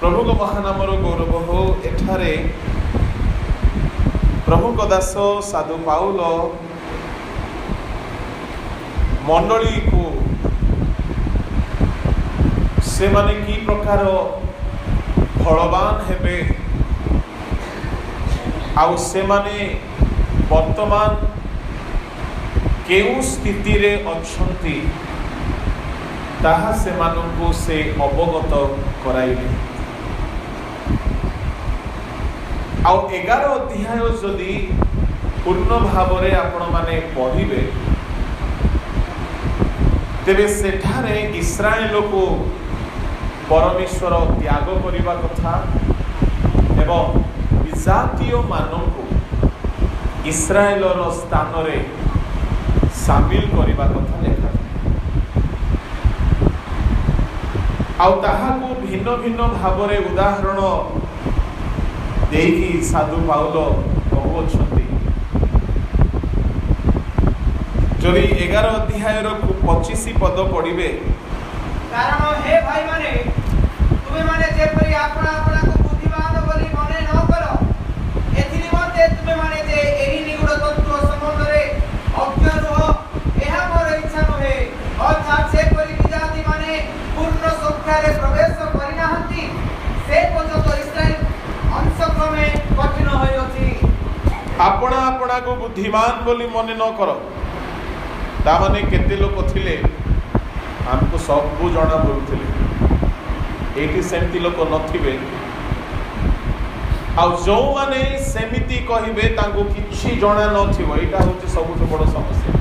प्रभु को महानामर गौरव हो। एठारे प्रभु को दास साधु पाउल मंडली को से माने की प्रकार फलवान हेबे आउ से माने वर्तमान केउ स्थिति रे अछंती ताहा से मानकु से अवगत कराइले। आउ 11 अध्याय जदि पूर्ण भाव रे आपण माने पढ़िबे तेबे सेठारे इस्राएल को परमेश्वर त्याग करिबा कथा एवं विजातीय मानकु इस्राएल रो स्थान रे शामिल करिबा कथा लेखा आउ ताहाकु भिन्न भिन्न भाव रे उदाहरण देकी साधु पाउल कहउछंती। जदि 11 अध्याय रो 25 पद पढ़िबे कारण हे भाई माने तुमे माने जेपरि आपना आपना को बुद्धिमान बोली मने न करो एथि निमंते तुमे माने जे एही निगुड़ तत्व संबंध रे अज्ञान हो एहा मोर इच्छा नहे अर्थात से परि विजाति माने पूर्ण संख्या रे प्रवेश करिनाहंती से पर्यंत इस्राएल अंशक्रमे कठिन होय अछि। आपना आपना को बुद्धिमान बोली मने न करो ता माने केते लोक थिले हमको सब जना बोलुथिले एठी सेमती लोक नथिबे आ जो माने सेमिति कहिबे तांको किछि जणा नथिबो एटा होछि सबुठ बड़ समस्या।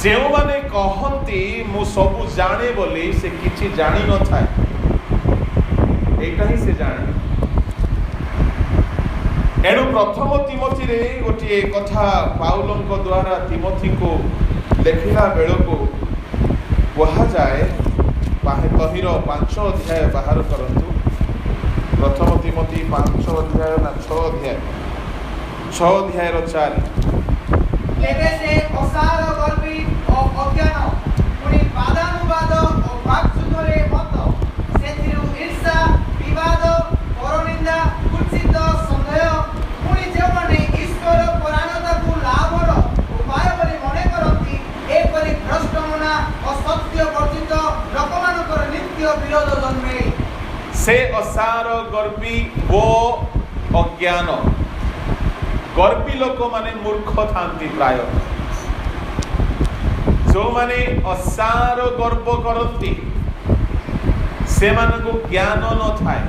जे माने कहंती मु सब जाने बोली से किछि जानि न थाए एटा ही से जाने। एणु प्रथम तिमोथी रे गोटे कथा पाउलंक द्वारा तिमोथी को देखिला बेल को कहा जाए तहिर 5 अध्याय बाहर करंतु। प्रथम तिमोथी 5 अध्याय ना 6 अध्याय 4 लेबे से असार गर्वी और अज्ञान पुनी वादानुवाद और वाक्सुधरे मत सेथिरु ईर्षा विवाद परनिंदा कुत्सित संदेह पुनी जे माने ईश्वर परायणता को लाभर उपाय बोली मने करंती एपरि भ्रष्टमना और सत्य वर्जित लोकमानकर नित्य विरोध जन्मे। से असार गर्वी वो अज्ञान गर्वी लोक माने मूर्ख थांती प्राय जो माने असार गर्व करती से मानको ज्ञान न थाए।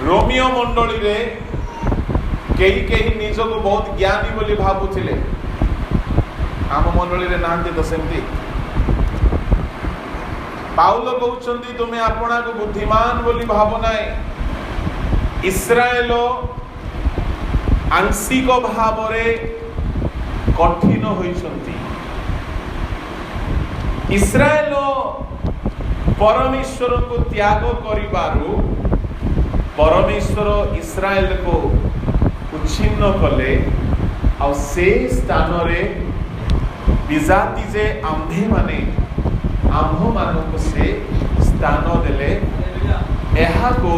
रोमियो मंडली रे कई निज को बहुत ज्ञानी बोली भाबुथिले आम मंडली रे नांती तो सेमती। पाउल कहउछंती तुमे आपना को बुद्धिमान बोली भावनाए इस्राएल आंशिक भाव रे कठिन होइछंती। इस्राएल परमेश्वर को त्याग करिबारु परमेश्वर इस्राएल को उच्छिन्न कले आ से स्थान रे विजाति जे आंधे माने आंभ मानक से स्थान देले एहा को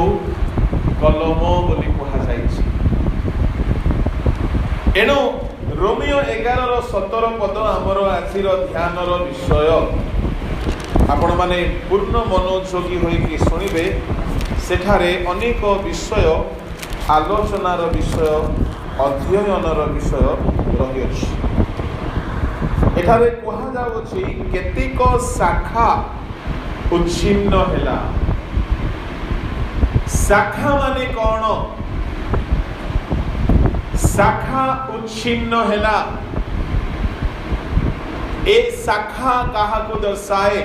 कलम बोली कहा जाइछि। एणु रोमियो 11:17 पद आमर आजिर ध्यानर विषय आपण माने पूर्ण मनोयोगी होइकि सुनिबे सेठारे अनेक विषय आलोचनार विषय अध्ययनर विषय रही अछि। एठारे कहा जाउछि केतिक शाखा उच्छिन्न हेला। शाखा माने कौन? शाखा उच्छिन्न हेला ए शाखा काहा को दर्शाए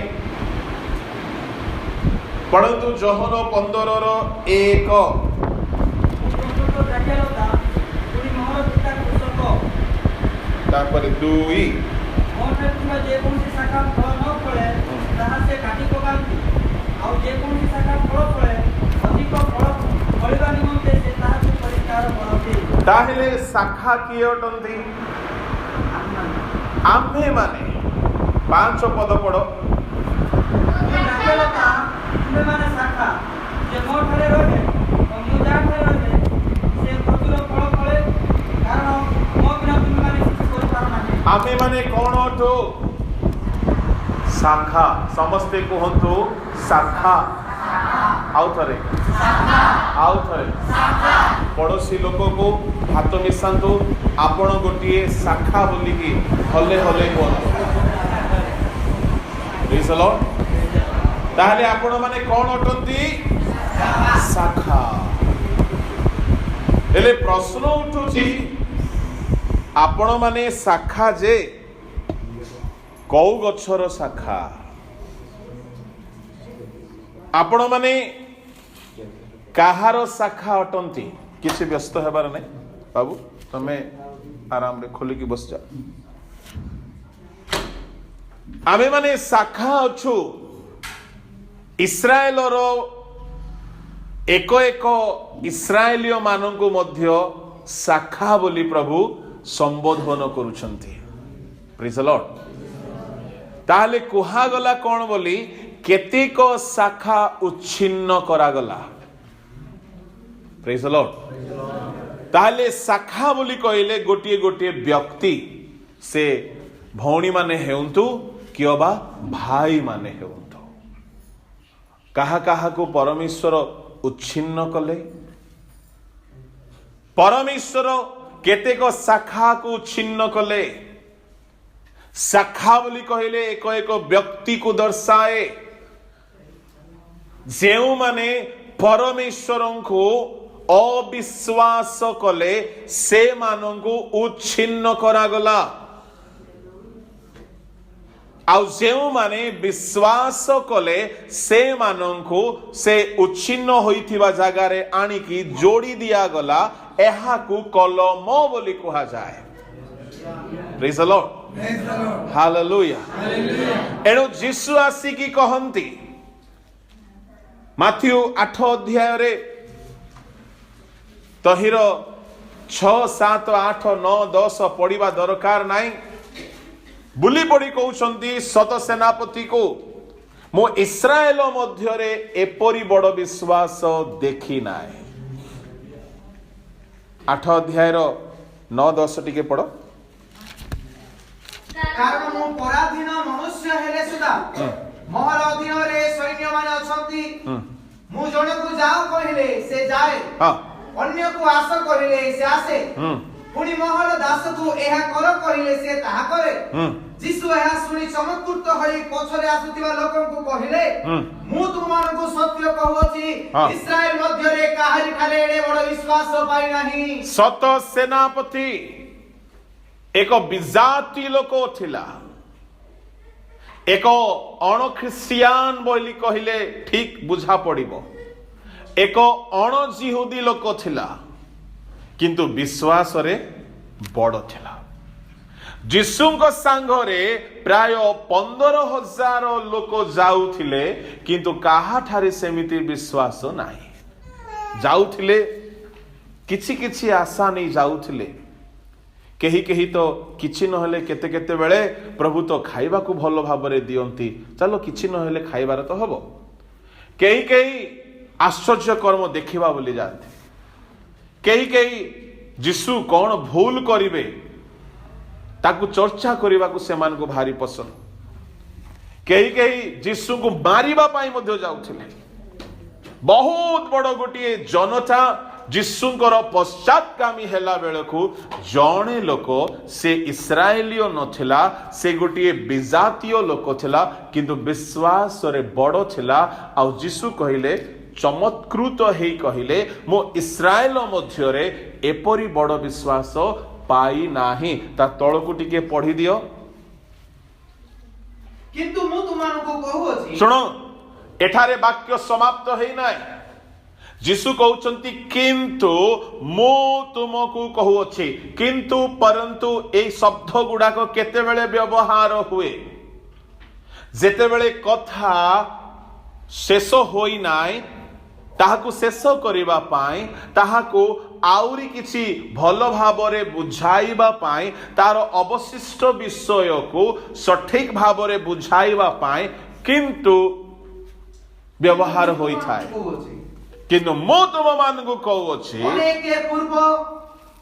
परंतु जोहन 15:1 तापर 2 ताहेले शाखा किए अटंती आम्भे माने 5 पद पढ़ ରାଜଲତା ତୁମେମାନେ ଶାଖା ଯେ ମୋ ଠାରେ ରହେ ଓ ମୁଁ ଯାହାଠାରେ ରହେ ସେ ପ୍ରଚୁର ଫଳ ଫଳେ କାରଣ ମୋ ବିନା ତୁମେମାନେ କିଛି କରିପାରୁ ନାହିଁ। ଆମେ ମାନେ କଣ ଅଟୁ? ଶାଖା। ସମସ୍ତେ କୁହନ୍ତୁ ଶାଖା। ଆଉ ଥରେ ପଡ଼ୋଶୀ ଲୋକକୁ ହାତ ମିଶାନ୍ତୁ। ଆପଣ ଗୋଟିଏ ଶାଖା ବୋଲିକି ହଲେ ହଲେ କୁହନ୍ତୁ। ତାହେଲେ ଆପଣ ମାନେ କଣ ଅଟନ୍ତି? ଶାଖା। ହେଲେ ପ୍ରଶ୍ନ ଉଠୁଛି ଆପଣ ମାନେ ଶାଖା ଯେ କୋଉ ଗଛର ଶାଖା? ଆପଣ ମାନେ କାହାର ଶାଖା ଅଟନ୍ତି? କିଛି ବ୍ୟସ୍ତ ହେବାର ନାହିଁ ବାବୁ, ତମେ ଆରାମରେ ଖୋଲିକି ବସିଯା। ଆମେ ମାନେ ଶାଖା ଅଛୁ ଇସ୍ରାଏଲର ଏକ ଏକ ଇସ୍ରାଏଲୀୟ ମାନଙ୍କୁ ମଧ୍ୟ ଶାଖା ବୋଲି ପ୍ରଭୁ ସମ୍ବୋଧନ କରୁଛନ୍ତି। ପ୍ରେଜ୍ ଦ ଲର୍ଡ। ତାହେଲେ କୁହାଗଲା କଣ ବୋଲି? କେତେକ ଶାଖା ଉଚ୍ଛିନ୍ନ କରାଗଲା। ପ୍ରେଜ୍ ଦ ଲର୍ଡ। ତାହେଲେ ଶାଖା ବୋଲି କହିଲେ ଗୋଟିଏ ଗୋଟିଏ ବ୍ୟକ୍ତି, ସେ ଭଉଣୀମାନେ ହେଉନ୍ତୁ କିମ୍ବା ଭାଇମାନେ ହେଉନ୍ତୁ। କାହା କାହାକୁ ପରମେଶ୍ୱର ଉଚ୍ଛିନ୍ନ କଲେ? ପରମେଶ୍ୱର କେତେକ ଶାଖାକୁ ଉଚ୍ଛିନ୍ନ କଲେ। ଶାଖା ବୋଲି କହିଲେ ଏକ ଏକ ବ୍ୟକ୍ତିକୁ ଦର୍ଶାଏ ଯେଉଁମାନେ ପରମେଶ୍ୱରଙ୍କୁ ଅବିଶ୍ୱାସ କଲେ, ସେମାନଙ୍କୁ ଉଚ୍ଛିନ୍ନ କରାଗଲା। ଆଉ ଯେଉଁମାନେ ବିଶ୍ୱାସ କଲେ ସେମାନଙ୍କୁ ସେ ଉଚ୍ଛିନ୍ନ ହୋଇଥିବା ଜାଗାରେ ଆଣିକି ଯୋଡ଼ି ଦିଆଗଲା। ଏହାକୁ କଲମ ବୋଲି କୁହାଯାଏ। ପ୍ରେଜ୍ ଦ ଲର୍ଡ। ହାଲେଲୁୟା। ଏଣୁ ଯୀଶୁ ଆସିକି କହନ୍ତି ମାଥ୍ୟୁ 8 ଅଧ୍ୟାୟରେ ତହିଁର 6, 7, 8, 9, 10 ପଢିବା ଦରକାର ନାହିଁ। ବୁଲି ପଡ଼ି କହୁଛନ୍ତି ଶତ ସେନାପତିକୁ, ମୁଁ ଇସ୍ରାଏଲ ମଧ୍ୟରେ ଏପରି ବଡ଼ ବିଶ୍ୱାସ ଦେଖି ନାହିଁ। 8 ଅଧ୍ୟାୟର 9, 10 ଟିକେ ପଢ। କାରଣ ମୁଁ ପରାଧୀନ ମନୁଷ୍ୟ ହେଲେ ସୁଦ୍ଧା ମୋର ଅଧୀନରେ ସୈନ୍ୟମାନେ ଅଛନ୍ତି। ମୁଁ ଜଣକୁ ଯାଅ କହିଲେ ସେ ଯାଏ, ଅନ୍ୟକୁ ଆସ କହିଲେ ସେ ଆସେ, ପୁଣି ମୋହର ଦାସକୁ ଏହା କର କହିଲେ ସେ ତାହା କରେ। ଯୀଶୁ ଏହା ଶୁଣି ଚମତ୍କୃତ ହୋଇ ପଛରେ ଆସୁଥିବା ଲୋକଙ୍କୁ କହିଲେ, ମୁଁ ତୁମମାନଙ୍କୁ ସତ୍ୟ କହୁଅଛି, ଇସ୍ରାଏଲ ମଧ୍ୟରେ କାହାରି ଠାରେ ଏଡ଼େ ବଡ଼ ବିଶ୍ୱାସ ପାଇ ନାହିଁ। ଶତ ସେନାପତି ଏକ ବିଜାତି ଲୋକ ଥିଲା। ଏକ ଅଣଖ୍ରୀଷ୍ଟିଆନ ବୋଲି କହିଲେ ଠିକ ବୁଝା ପଡିବ। ଏକ ଅଣଜିହୁଦୀ ଲୋକ ଥିଲା, କିନ୍ତୁ ବିଶ୍ୱାସରେ ବଡ଼ ଥିଲା। ଯୀଶୁଙ୍କ ସାଙ୍ଗରେ ପ୍ରାୟ 15,000 ଲୋକ ଯାଉଥିଲେ, କିନ୍ତୁ କାହାଠାରେ ସେମିତି ବିଶ୍ୱାସ ନାହିଁ। ଯାଉଥିଲେ କିଛି କିଛି ଆଶା ନେଇ ଯାଉଥିଲେ। କେହି କେହି ତ କିଛି ନହେଲେ କେତେ କେତେବେଳେ ପ୍ରଭୁ ତ ଖାଇବାକୁ ଭଲ ଭାବରେ ଦିଅନ୍ତି, ଚାଲ କିଛି ନହେଲେ ଖାଇବାର ତ ହବ। କେହି କେହି ଆଶ୍ଚର୍ଯ୍ୟ କର୍ମ ଦେଖିବା ବୋଲି ଯାଆନ୍ତି। କେହି କେହି ଯୀଶୁ କଣ ଭୁଲ କରିବେ ତାକୁ ଚର୍ଚ୍ଚା କରିବାକୁ ସେମାନଙ୍କୁ ଭାରି ପସନ୍ଦ। କେହି କେହି ଯୀଶୁଙ୍କୁ ମାରିବା ପାଇଁ ମଧ୍ୟ ଯାଉଥିଲେ। ବହୁତ ବଡ଼ ଗୋଟିଏ ଜନତା ଯୀଶୁଙ୍କର ପଶ୍ଚାତଗାମୀ ହେଲା ବେଳକୁ ଜଣେ ଲୋକ, ସେ ଇସ୍ରାଏଲୀୟ ନଥିଲା, ସେ ଗୋଟିଏ ବିଜାତୀୟ ଲୋକ ଥିଲା, କିନ୍ତୁ ବିଶ୍ୱାସରେ ବଡ଼ ଥିଲା। ଆଉ ଯୀଶୁ କହିଲେ, ଚମତ୍କୃତ ହେଇ କହିଲେ, ମୁଁ ଇସ୍ରାଏଲ ମଧ୍ୟରେ ଏପରି ବଡ଼ ବିଶ୍ୱାସ ପାଇ ନାହିଁ। ତା ତଳକୁ ଟିକେ ପଢି ଦିଅ। କିନ୍ତୁ ମୁଁ ତୁମମାନଙ୍କୁ କହୁଅଛି, ଶୁଣ, ଏଠାରେ ବାକ୍ୟ ସମାପ୍ତ ହେଇନାହିଁ। ଯୀଶୁ କହୁଛନ୍ତି କିନ୍ତୁ ମୁଁ ତୁମକୁ କହୁଅଛି। କିନ୍ତୁ ପରନ୍ତୁ ଏଇ ଶବ୍ଦ ଗୁଡାକ କେତେବେଳେ ବ୍ୟବହାର ହୁଏ? ଯେତେବେଳେ କଥା ଶେଷ ହୋଇନାହିଁ, ତାହାକୁ ଶେଷ କରିବା ପାଇଁ, ତାହାକୁ ଆହୁରି କିଛି ଭଲ ଭାବରେ ବୁଝାଇବା ପାଇଁ, ତାର ଅବଶିଷ୍ଟ ବିଷୟକୁ ସଠିକ ଭାବରେ ବୁଝାଇବା ପାଇଁ किंतु व्यवहार होई थाए କହୁଅଛି किंतु मो तुम मान को कहूची ଅନେକ ପୂର୍ବ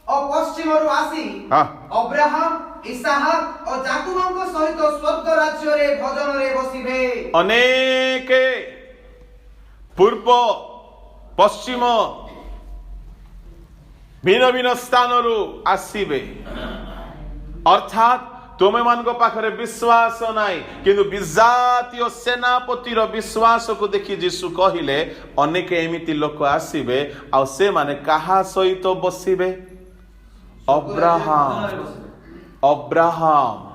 ଓ ପଶ୍ଚିମରୁ ଆସି हाँ ଅବ୍ରାହମ ଇସାହାକ ଓ ଯାକୁବଙ୍କ ସହିତ ସ୍ୱର୍ଗ ରାଜ୍ୟରେ ଭଜନରେ ବସିବେ अनेक पूर्व पश्चिम भिन्न भिन्न स्थान आसवे अर्थात तुमे मान पाखरे विश्वास नाई किंतु विजातीय सेनापतिर विश्वास को देखि जीशु कहिले अनेक एमिति लोक आसवे आ से माने कहा सहित बसिबे Abraham Abraham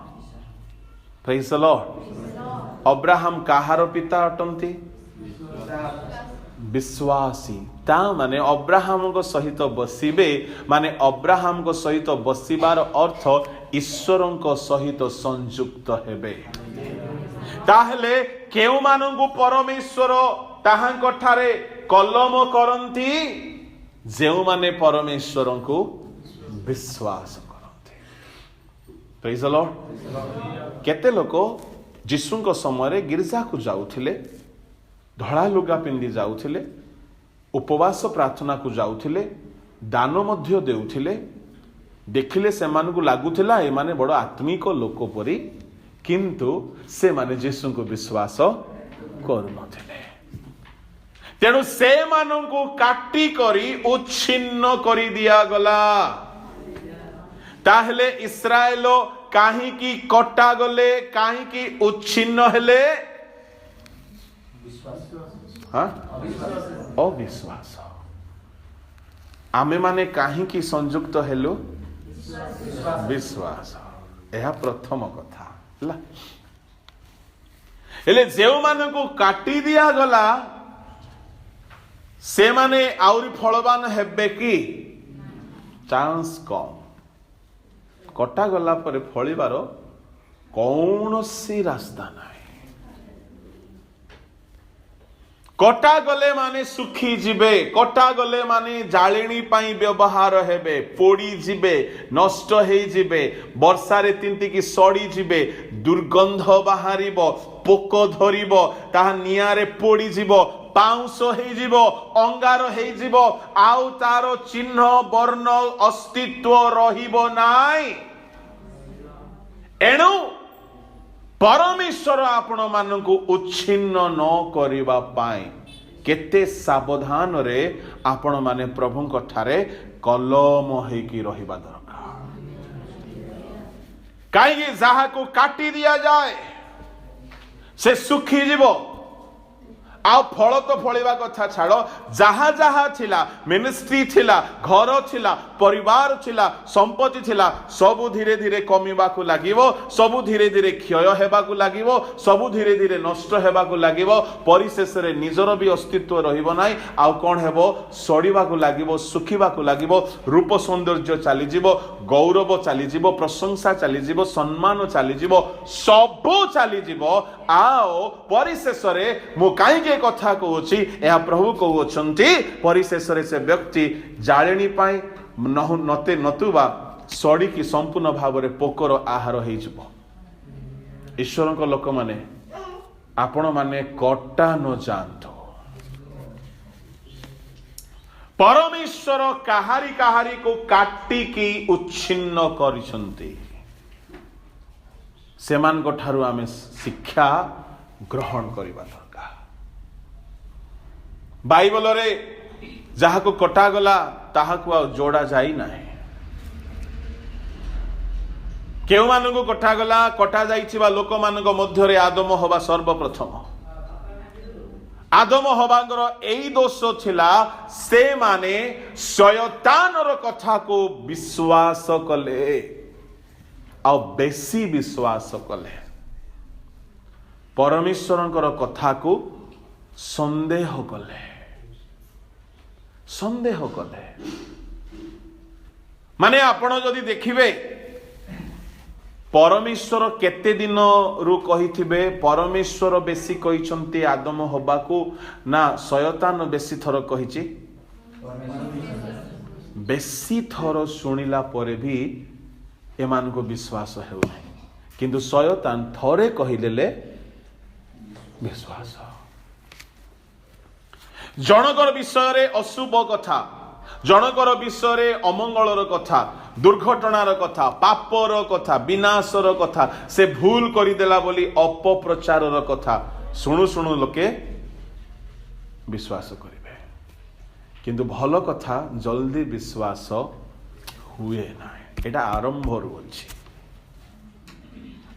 praise the Lord Abraham कहार पिता अटंती विश्वासी ता माने अब्राहम को सहित बसिबे माने अब्राहम को सहित बसिबार अर्थ ईश्वर को सहित संयुक्त हेबे ताहले केउ मानंगु परमेश्वर ताहांक ठारे कलम करंती जेउ माने परमेश्वर को विश्वास करंती प्रेज द लॉर्ड केते लोक जीशुଙ୍କ समय गिरजा को जाउथिले धड़ा लुगा पिंदी जाउथिले उपवास प्रार्थना को जाउथिले दान मध्य देउथिले देखिले से मान को लागुथिला ए माने बड़ आत्मिक लोक परी किंतु से माने जीशु को विश्वास करू नथिले तेणु से मान को काटी करी उच्छिन्न करी दिया गला ताहले इस्राएल काहे की कटा गले काहे की उच्छिन्न हेले हाँ अविश्वास आमे माने काहे की संयुक्त हेलो विश्वास यह प्रथम कथा हेले जेउ माने को काटी दिया गला से माने आउरी फलवान हेबे की चांस कम कटा गला पर फलिबार कौनसी रास्ता नहीं कटा गले माने सुखी जिबे कटा गले माने जालिनी पाई व्यवहार हेबे पोड़ी जिबे नष्ट हे जिबे वर्षा रे तिंती की सड़ी जिबे दुर्गंध बाहरिबो पोक धरिबो ताहा निया रे पोड़ी जिबो पाउंस हे जिबो अंगार हे जिबो आउ तारो चिन्ह वर्ण अस्तित्व रहिबो नाई एणु परमेश्वर आपण मानक उच्छिन्न न करिबा पाई केते सावधान रे आपण माने प्रभुंक ठारे कलम हेकी रहिबा दरकार काहे जहा को काटी दिया जाए से सुखी जीवो आ फल तो फलिबा कथा छाड़ जहा जहा थिला मिनिस्ट्री थिला घर थिला परिवार थिला संपत्ति थिला सबु धीरे धीरे कमिबा को लागिवो सबु धीरे धीरे क्षय हेबा को लागिवो सबु धीरे धीरे नष्ट हेबा को लागिवो परिशेष रे निजर भी अस्तित्व रहिबो नाही आ कोन हेबो सड़ीबा को लागिवो सुखीबा को लागिवो रूप सौंदर्य चली जीवो गौरव चली जीवो प्रशंसा चली जीवो सम्मान चली जीवो सबु चली जीवो आओ परिशेष रे मु काहे कथा कहूची यह प्रभु कहउछंती परिशेष रे से व्यक्ति जाळेणी पाई नते नतुबा सड़ी की संपूर्ण भाव रे पोकर आहार हे जिवो ईश्वर को लोक माने आपण माने कटा न जानतो परमेश्वर काहारी काहारी को काटी की उच्छिन्न करिसंती सेमान को ठारू आमे शिक्षा ग्रहण करिबा दरकार बाइबल रे जहा को कटा गला ताहा को जोड़ा जाई नाही केउ मानन को कटा गला कटा जाइछिबा लोक मानक मध्य रे आदम होबा सर्वप्रथम आदम होबांगर एई दोष थिला से माने शयतानर कथा को विश्वास कले आ बेसी विश्वास कले परमेश्वरंकर कथा को संदेह कले माने आपण जदि देखिबे परमेश्वर केते दिन रु कहिथिबे परमेश्वर बेसी कहिसंती आदम होबा को ना शयतान बेसी थर कहिछि बेसी थर सुनिला परे भी एमान को विश्वास हेउ नै किंतु शयतान थरे कहिलेले विश्वास। जनकर विषय अशुभ कथा, जनकर विषय अमंगलर कथा, दुर्घटनार कथा, पापर कथा, विनाशर कथा, से भूल करदेला बोली अपप्रचारर कथा शुणु शुणु लोके विश्वास करेंगे, किंतु भल कथा जल्दी विश्वास हुए ना। एटा आरंभ अच्छी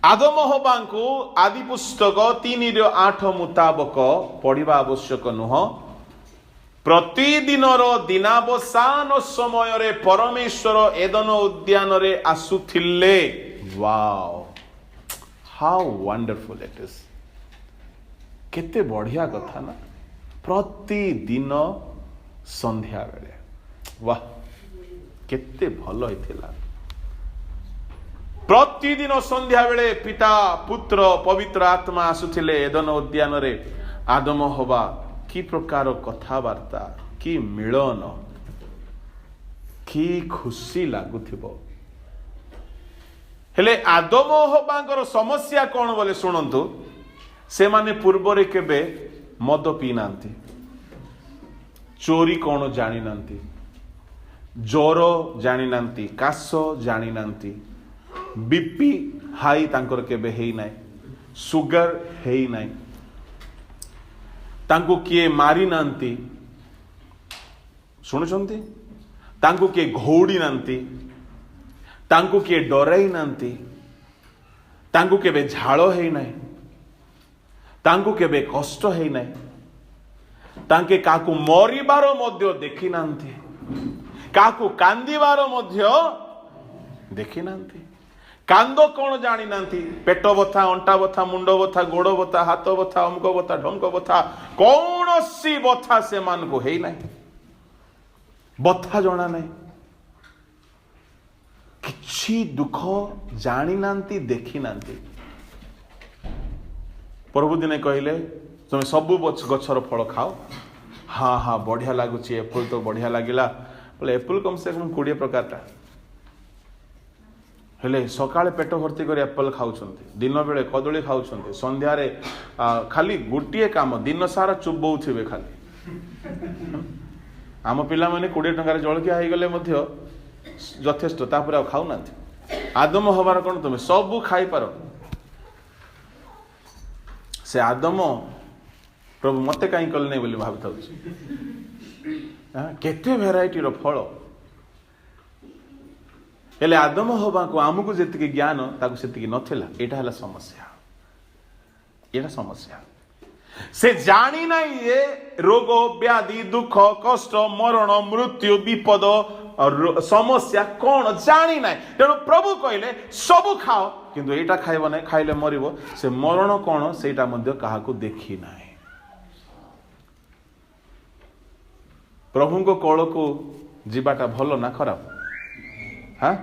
आदम हवा को आदि पुस्तक 3:8 मुताबक पढ़ा आवश्यक नुह। प्रतिदिन दिनावसान समय रे परमेश्वर एदन उद्यान रे आसुथिले। Wow, how wonderful it is. केते बढ़िया कथा ना, प्रतिदिन संध्या बेले। वाह, केते भल होइथिला। प्रतिदिन संध्या बेले पिता पुत्र पवित्र आत्मा आसुथिले एदन उद्यान रे। आदम हवा कि प्रकार कथबार्ता, कि मिलन, कि खुशी लगुथिबो। हेले आदम हवांकर समस्या कौन बोले शुणु। से माने पूर्वरे केबे मद पी नांती, चोरी कौन जानी नांती, ज्वर जानी नांती, काश जानी नांती, बीपी हाई तांकर केबे हेई नाई, सुगर हेई नाई, तांको किए मारी नांती, शुणुचंती, तांको किए घोड़ी नांती, तांको किए डराई नांती, तांको केबे झाड़ हेई नाई, तांको केबे कष्ट हेई नाई, तांके काकू मरिबार मध्य देखी नांती, काकू कांदिबार मध्य देखी नांती। कांद कौन जानी नांती, पेट बथा, अंटा बथा, मुंड बथा, गोड़ बथा, हाथ बथा, अमुक बथा, ढंक बथा, कौन सी बथा से मान को है ना, बथा जना नहीं, किछि दुख जानी नांती, देखी नांती। प्रभु दिने कहले तुम सबु गछर फल खाओ। हाँ हाँ बढ़िया लगुच, एप्पल तो बढ़िया लगिला। बोले एप्पल कम से कम 20 प्रकार हेले सकाळे पेट भर्ती कर एप्पल खाउछन्ते, दिन बेले कदली खाउछन्ते, संध्या रे खाली गोटे काम दिन सारा चुबौथिबे खाली। आम पिला माने 20 टंका जलखिया हो गले मध्य यथेष्ट, तापर आ खाउ नांती। आदम हवार कोन तुम सब खाई पार। से आदम प्रभु मते काई कल नै बोली भाबता होछि। केते भेराइटी रो फल। हेले आदम हवा को आमको जी ज्ञान ताको सेतिकी नथिला। एटा हला समस्या, एटा समस्या। से जानी ना ये रोग व्याधि दुख कष्ट मरण मृत्यु विपद समस्या कौन जानी ना। तेणु प्रभु कहले सब खाओ, किंतु एटा खाइब ना, खाइले मरिबो। से मरण कौन सेटा मध्य काहाको देखी ना। प्रभु को कोल को जीवाटा भलो ना खराब? हाँ,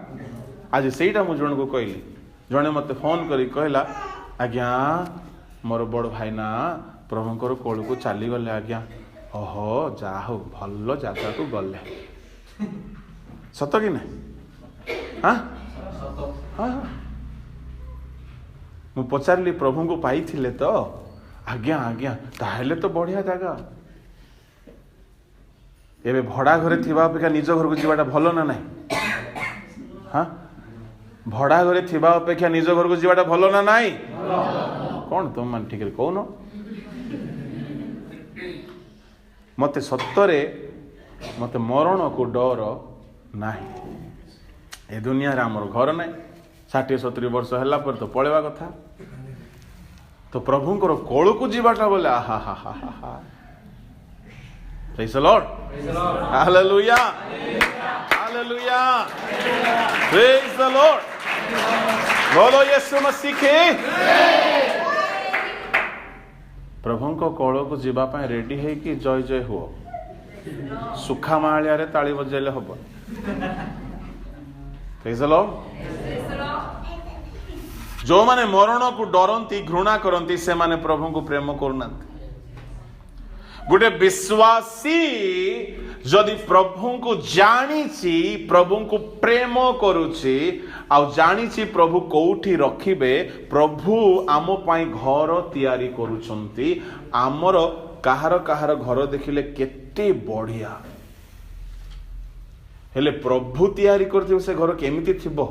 आज सेटा मु जन को कहली, जने मते फोन करी कहला आज्ञा मोर बड़ भाई ना प्रभुंकर कोल को चली गले आज्ञा। ओहो जा हो भल जगह को गले। सत कि ना? हाँ हाँ, मु पचारली प्रभु को पाई थिले तो आज्ञा आज्ञा ताहेले तो बढ़िया जगह। एबे भड़ा घरे थिबा अपेक्षा निज घर को जीवाटा भलो ना नहीं? हाँ, भड़ा घरे थिबा अपेक्षा निज घर को जीवाटा भलो ना नहीं? कौन तुम मान ठीक कहन? मते सत्तरे मते मरण को डर नहीं। ए दुनिया रे हमर घर नहीं। 60-70 वर्ष हला पर तो पळेवा कथा। तो प्रभुंकर कोल को जीवाटा बोले आहा हा हा हा। Praise the Lord. Hallelujah. Hallelujah. Praise the Lord. बोलो यीशु मसीह के। प्रभु को कोल को जीवा पाए रेडी है कि जय जय हो। सुखा मालिया रे ताली बजेले हबो। Praise the Lord. जो माने मरण को डरंती घृणा करंती से माने प्रभु को प्रेम करनांती। गोटे विश्वासी जदि प्रभु को जानी प्रभु को प्रेम करुची आ जानी प्रभु कोठी रखिबे प्रभु आम पाई घर तैयारी करुछंती आमर काहार घर देखिले केते बढ़िया हेले प्रभु तैयारी करथिबे से घर केमिति थिबो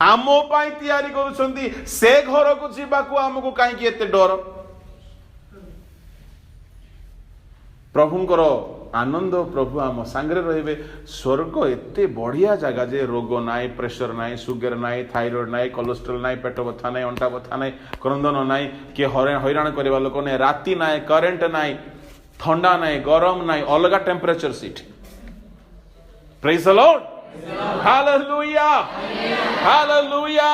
आम पाई तैयारी करुछंती से घर को जीवाकू आमको काहे एते डर प्रभुंकर आनंद प्रभु आम सांगरे रहिबे स्वर्ग एते बढ़िया जगह जे रोग नाई प्रेशर नाई सुगर नाई थायराइड नाई कोलेस्ट्रोल नाई पेट बथा नाई अंटा बथा नाई क्रंदन नाई के हैरान करबा लोक ने राति नाई करेंट नाई ठंडा नाई गरम नाई अलगा temperature seat praise the Lord hallelujah hallelujah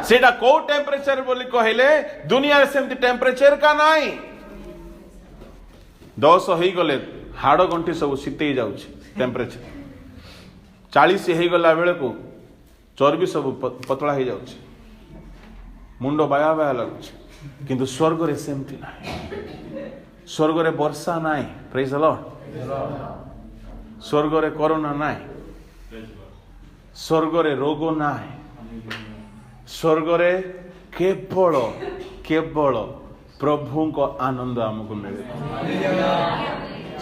सेटा को टेम्परेचर बोली कहले दुनिया रे सेमती टेम्परेचर का नाई 10 हो गले हाड़ गंठी सब शीतई जाउछि टेम्परेचर 40 हो गला बेले को चर्बी सब पतला हो जाउछि मुंडो बाया बाया लगुछि किंतु स्वर्ग रे सेमती नाही स्वर्ग रे वर्षा नाही प्रेज द लॉर्ड स्वर्ग रे कोरोना नाही स्वर्ग रे रोग नाही स्वर्ग रे केवल प्रभु को आनंद आमको मिले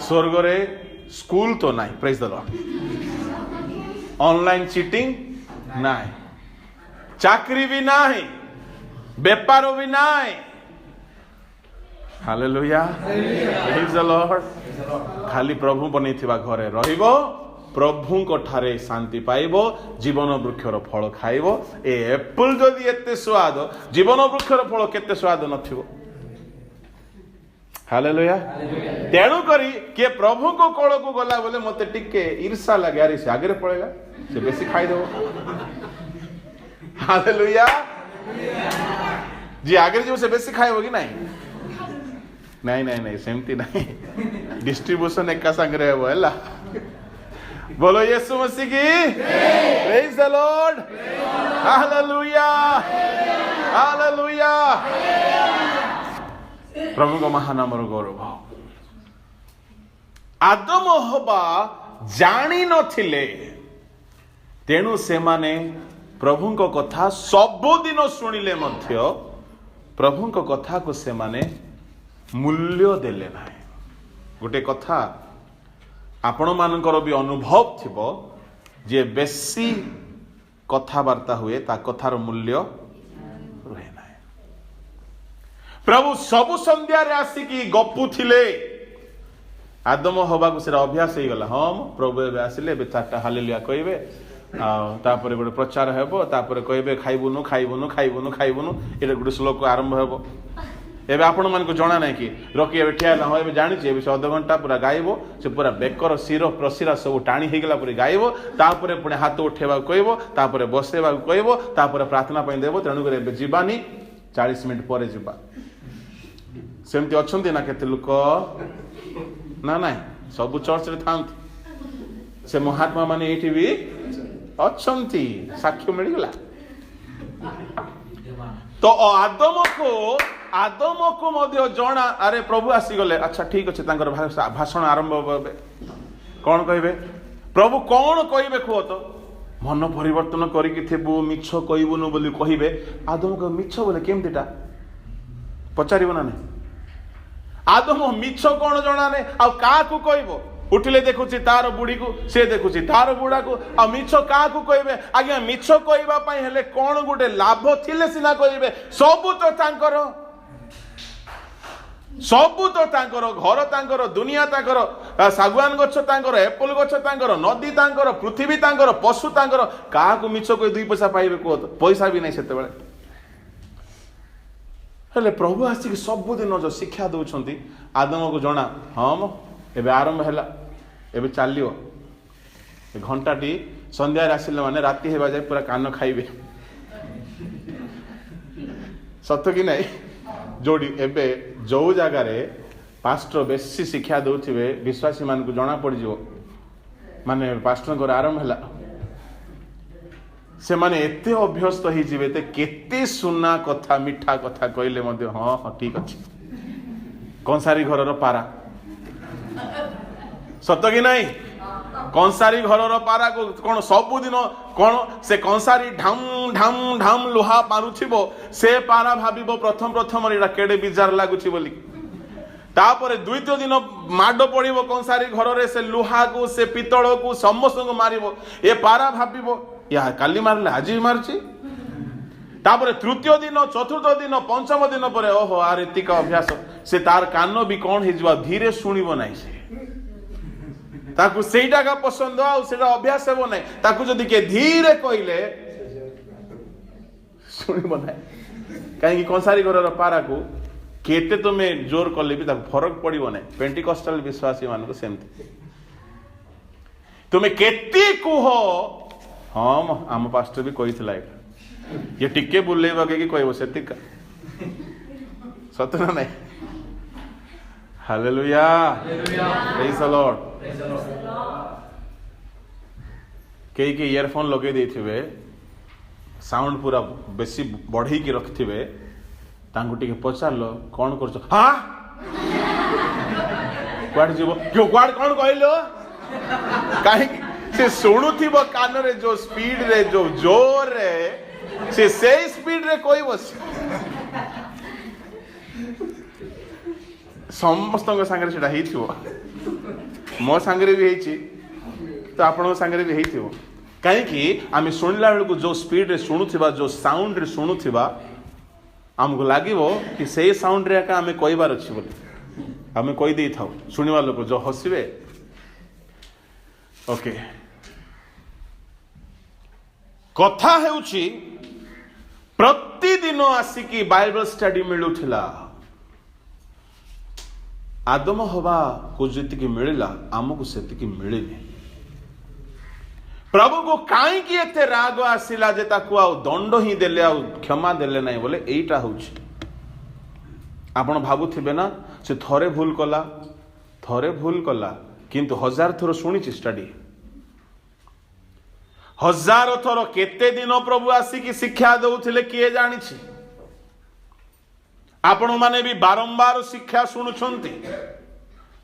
स्वर्ग रे स्कूल तो नहीं praise the Lord online cheating नहीं चाकरी भी नहीं व्यापार भी नहीं हालेलुया प्रेज द लॉर्ड खाली प्रभु बनी थिबा घरे रहिबो प्रभु को ठारे शांति पाइबो जीवन वृक्षर फल खाइबो ए एप्पल जदि एते स्वाद जीवन वृक्षर फल केते स्वाद नथिबो हालेलुया तेणु करी के प्रभु को कोल को गला बोले मते टिके ईर्षा लगे अरे से आगे पड़ेगा से बेसी खाई दो हालेलुया जी आगे जो से बेसी खाए होगी नहीं सेमती नहीं डिस्ट्रीब्यूशन एक का संग रहे वो है बोलो यीशु मसीह की praise the Lord hallelujah hallelujah प्रभु को महानामर गौरव आदम हवा जानी नथिले तेणु से माने प्रभु को कथा सबुदिन शुणिले मध्य प्रभु को कथा को से माने मूल्य देले नाही गोटे कथा आपण मानकर भी अनुभव थिबो जे बेसी कथावार्ता हुए ता कथार मूल्य रुहे ना प्रभु सबु संध्या रे आसिकी गपु थिले आदम हवा को सेरा अभ्यास हो गला हम प्रभु एबे आसिले बे चारटा हालेलुया कहबे आ तापर गोटे प्रचार हेबो तापर कहबे खाइबुनु खाइबुनु खाइबुनु खाइबुनु एटा गोटे श्लोक आरंभ हेबो एबे आपण मन को जणा नै कि रकी एबे ठियाला हो एबे जानि छी एबे 1/2 घंटा पूरा गाइबो से पूरा बेकर सिर प्रसिरा सब टाणी हे गेला पूरी गाइबो तापर पुणे हाथ उठेबा कहबो तापर बसेबा कहबो तापर प्रार्थना पई देबो तेनु करे एबे जीवानी 40 मिनिट परे जीवा सेमती अछंती ना केते लोक ना ना सब चर्च रे थांती से महात्मा माने एठी भी अछंती साक्ष्य मिल गला तो आदम को मध्य जणा अरे प्रभु आसी गले अच्छा ठीक अछि तांकर भाषण आरंभ होबे कोन कहबे प्रभु कोन कहबे खो तो मन परिवर्तन करिकि थेबु मिछ कहबुनु बोली कहबे आदम को मिछ बोले केमतिटा पचारिबो ना आदम मिछ कोन जणा ने आ का को कहबो उठिले देखुची तार बुढ़ी को से देखुची तार बुढ़ा को आ मिछ का को कहबे आज्ञा मिछ कहबा पई हेले कोन गुटे लाभ थिले सिना कहबे सबु तो तांकर घर तांकर दुनिया तांकर सागवान गछ तांकर एप्पल गछ तांकर नदी तांकर पृथ्वी तांकर पशु तांकर का को मिछ कोई 2 पैसा पाइबे को पैसा भी नहीं सेते बेले हेले प्रभु आसी सब दिन जो शिक्षा दउछंती आदम को जणा हम एबे आरंभ हैला एबे चालियो घंटाटी संध्या आसिले माने राति हेबा जाय पूरा कान खाइबे सत्य कि नहीं जोड़ी एबे जो जगह रे पास्टर बेसी शिक्षा दउथिबे विश्वासी मान को जणा पड़ जिवो माने पास्टर को आरंभ हैला से माने एते अभ्यस्त ही जिवे ते केते सुना कथा मिठा कथा कहले मध्य हां ठीक अछि कंसारी घर पारा सत कि नहीं कंसारी घर पारा को कौन सबुदिन कौन से कंसारी ढाम ढाम ढाम लुहा मारुथिबो से पारा भाबिबो प्रथम प्रथम एटा केडे बिजार लागुछि बोली तापर द्वितीय दिन माड पड़िबो कंसारी घर रे से लुहा को से पितल को समस्त को मारिबो ए पारा भाबिबो या काली मारले आज मारछि तापर तृतीय दिन चतुर्थ दिन पंचम दिन पर ओहो आर एतिका अभ्यास से तार कान भी कौन हे जवा धीरे सुनिबो नाही से ताकू सेटा का पसंद आउ सेटा अभ्यास हेबो नाही ताकू जदी के धीरे कइले सुनिबो नाही काहे कि कंसारी घर पारा को केते तुमे जोर कले भी ताकू फरक पड़िबो नाही पेंटिकॉस्टल विश्वासी मान को सेमती तुमे केते कुह हां आम पास्टर भी कहितला ये टिके बुल्ले बगे कि कहबो सेतिका सत ना नहीं हालेलुया प्रेज द लॉर्ड कई के इयरफोन लगे देथिबे साउंड पूरा बेसी बढ़ई की रखथिबे तांगु टिके पचारलो कोन करछो हां क्वाड जीवो क्यों क्वाड कोन कहलो काहे से सुनुथिबो कान रे जो स्पीड रे जो जोर रे से स्पीड रे कोई बस समस्त सांगे सेटा हेइथिबो मो सांगे भी हेइछि तो आपण सांगे भी हेइथिबो काहे कि आमे सुनला बेल को जो स्पीड रे सुनुथिबा जो साउंड रे सुनुथिबा हमको लागिबो कि से साउंड रे का आमे कहबार अछि बोली आमे कहि देई थाउ सुनिवा लोक जो हसिबे ओके कथा हेउछि प्रतिदिन आसिकी बाइबल स्टडी मिलुथिला आदम हवा को जितकी मिलिला आमको सेतिकी मिलिनी प्रभु को काई कि एते राग आसिला जे ताकू आ दंड ही देले आ क्षमा देले नाही बोले एईटा होउछि आपण भाबुथिबे ना से थरे भूल कला किंतु 1000 थर सुनिछि स्टडी 1000 थर केते दिन प्रभु आसिकी शिक्षा दउथिले किए जानिछि आपण माने भी बारंबार शिक्षा शुणुछंती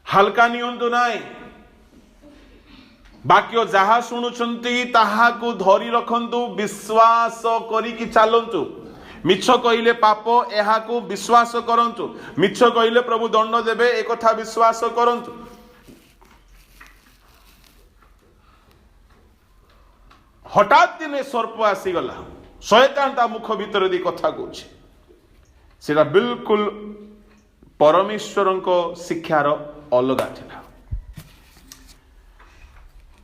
हल्का नियंतु नाई बाक्य जहा शुणुछंती ताहा को धरी रखंतु विश्वास करी कि चालंतु मिछ कहिले पाप एहा को विश्वास करंतु मिछ कहिले प्रभु दंड देबे एक कथा विश्वास करंतु हठात दिने सर्प आसी गला शैतान ता मुख भीतर दी कथा कहूछि सेटा बिल्कुल परमेश्वर शिक्षार अलगा थिला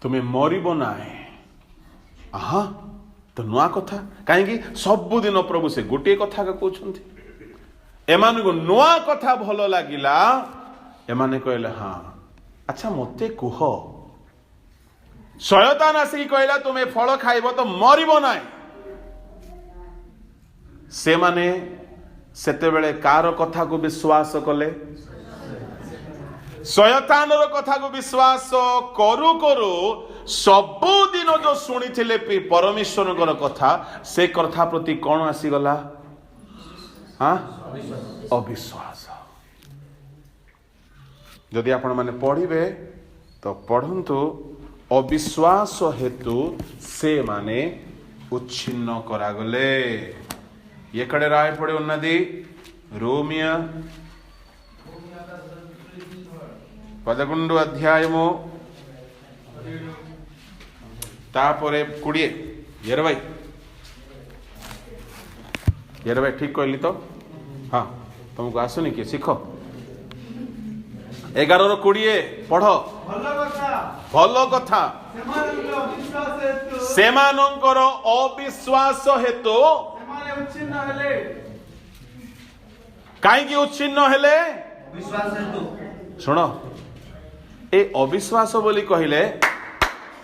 तुम्हें मरिबो नाए आहा तो नुआ कथा कहीं सबुदिन प्रभु से गोटे कथा का कहते एमान को नुआ कथा भल लगिला एमाने कहले हाँ अच्छा मते कुह शयतान आसिक कहला तुम्हें फल खाइब तो मरिबो नाए से माने सेते बेले कार कथा को विश्वास कले शयतान कथा को विश्वास करू करू सबुदिन जो शुणी थिले परमेश्वर कथा से कथा प्रति कौन आसीगला हाँ अविश्वास जदि आपण माने पढ़िबे तो पढ़ंतु अविश्वास हेतु से माने उच्छिन्न करागले ये कड़े राय पड़े उन्नति रोमिया 11 अध्यायमो तापरे 20 ठीक कहली तो हाँ तुमको आसुनी किए शिख 11:20 पढ़ भल कथा सेमानंकर अविश्वास हेतु कहीं उच्छिन्न हेले शुण ए अविश्वास बोली कहले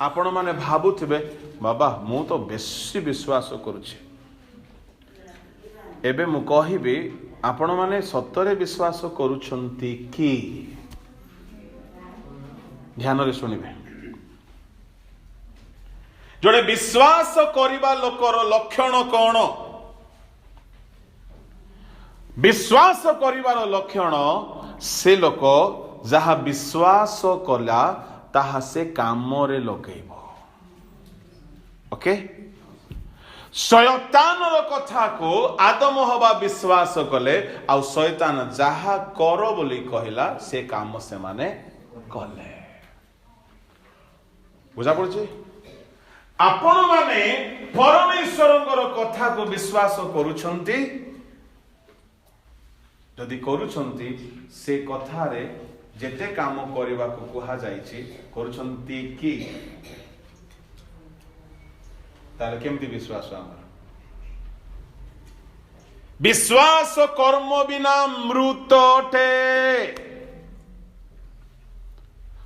आपण माने भाबुथिबे बाबा मु तो बेसी विश्वास करुछि एबे मु कहिबी आपण माने सतरे विश्वास करूछंती कि ध्यान रे सुनिबे जोड़े विश्वास करिबा लोकर लक्षण कौन विश्वास करिबार लक्षण से लोक जहा विश्वास कला ताहा से काम रे लगेब। ओके, शैतान कथा को आदम हवा विश्वास कले आ शैतान जहा कर बोली कहला से काम से माने कले। बुझा पड़ुछि? आपण माने परमेश्वरंकर कथा को विश्वास करूछंती, जदि करूछंती से कथा रे जेते काम करबा को कहा जायछि करूछंती कि ताले केमती विश्वास आमर? विश्वास कर्म बिना मृत अटे।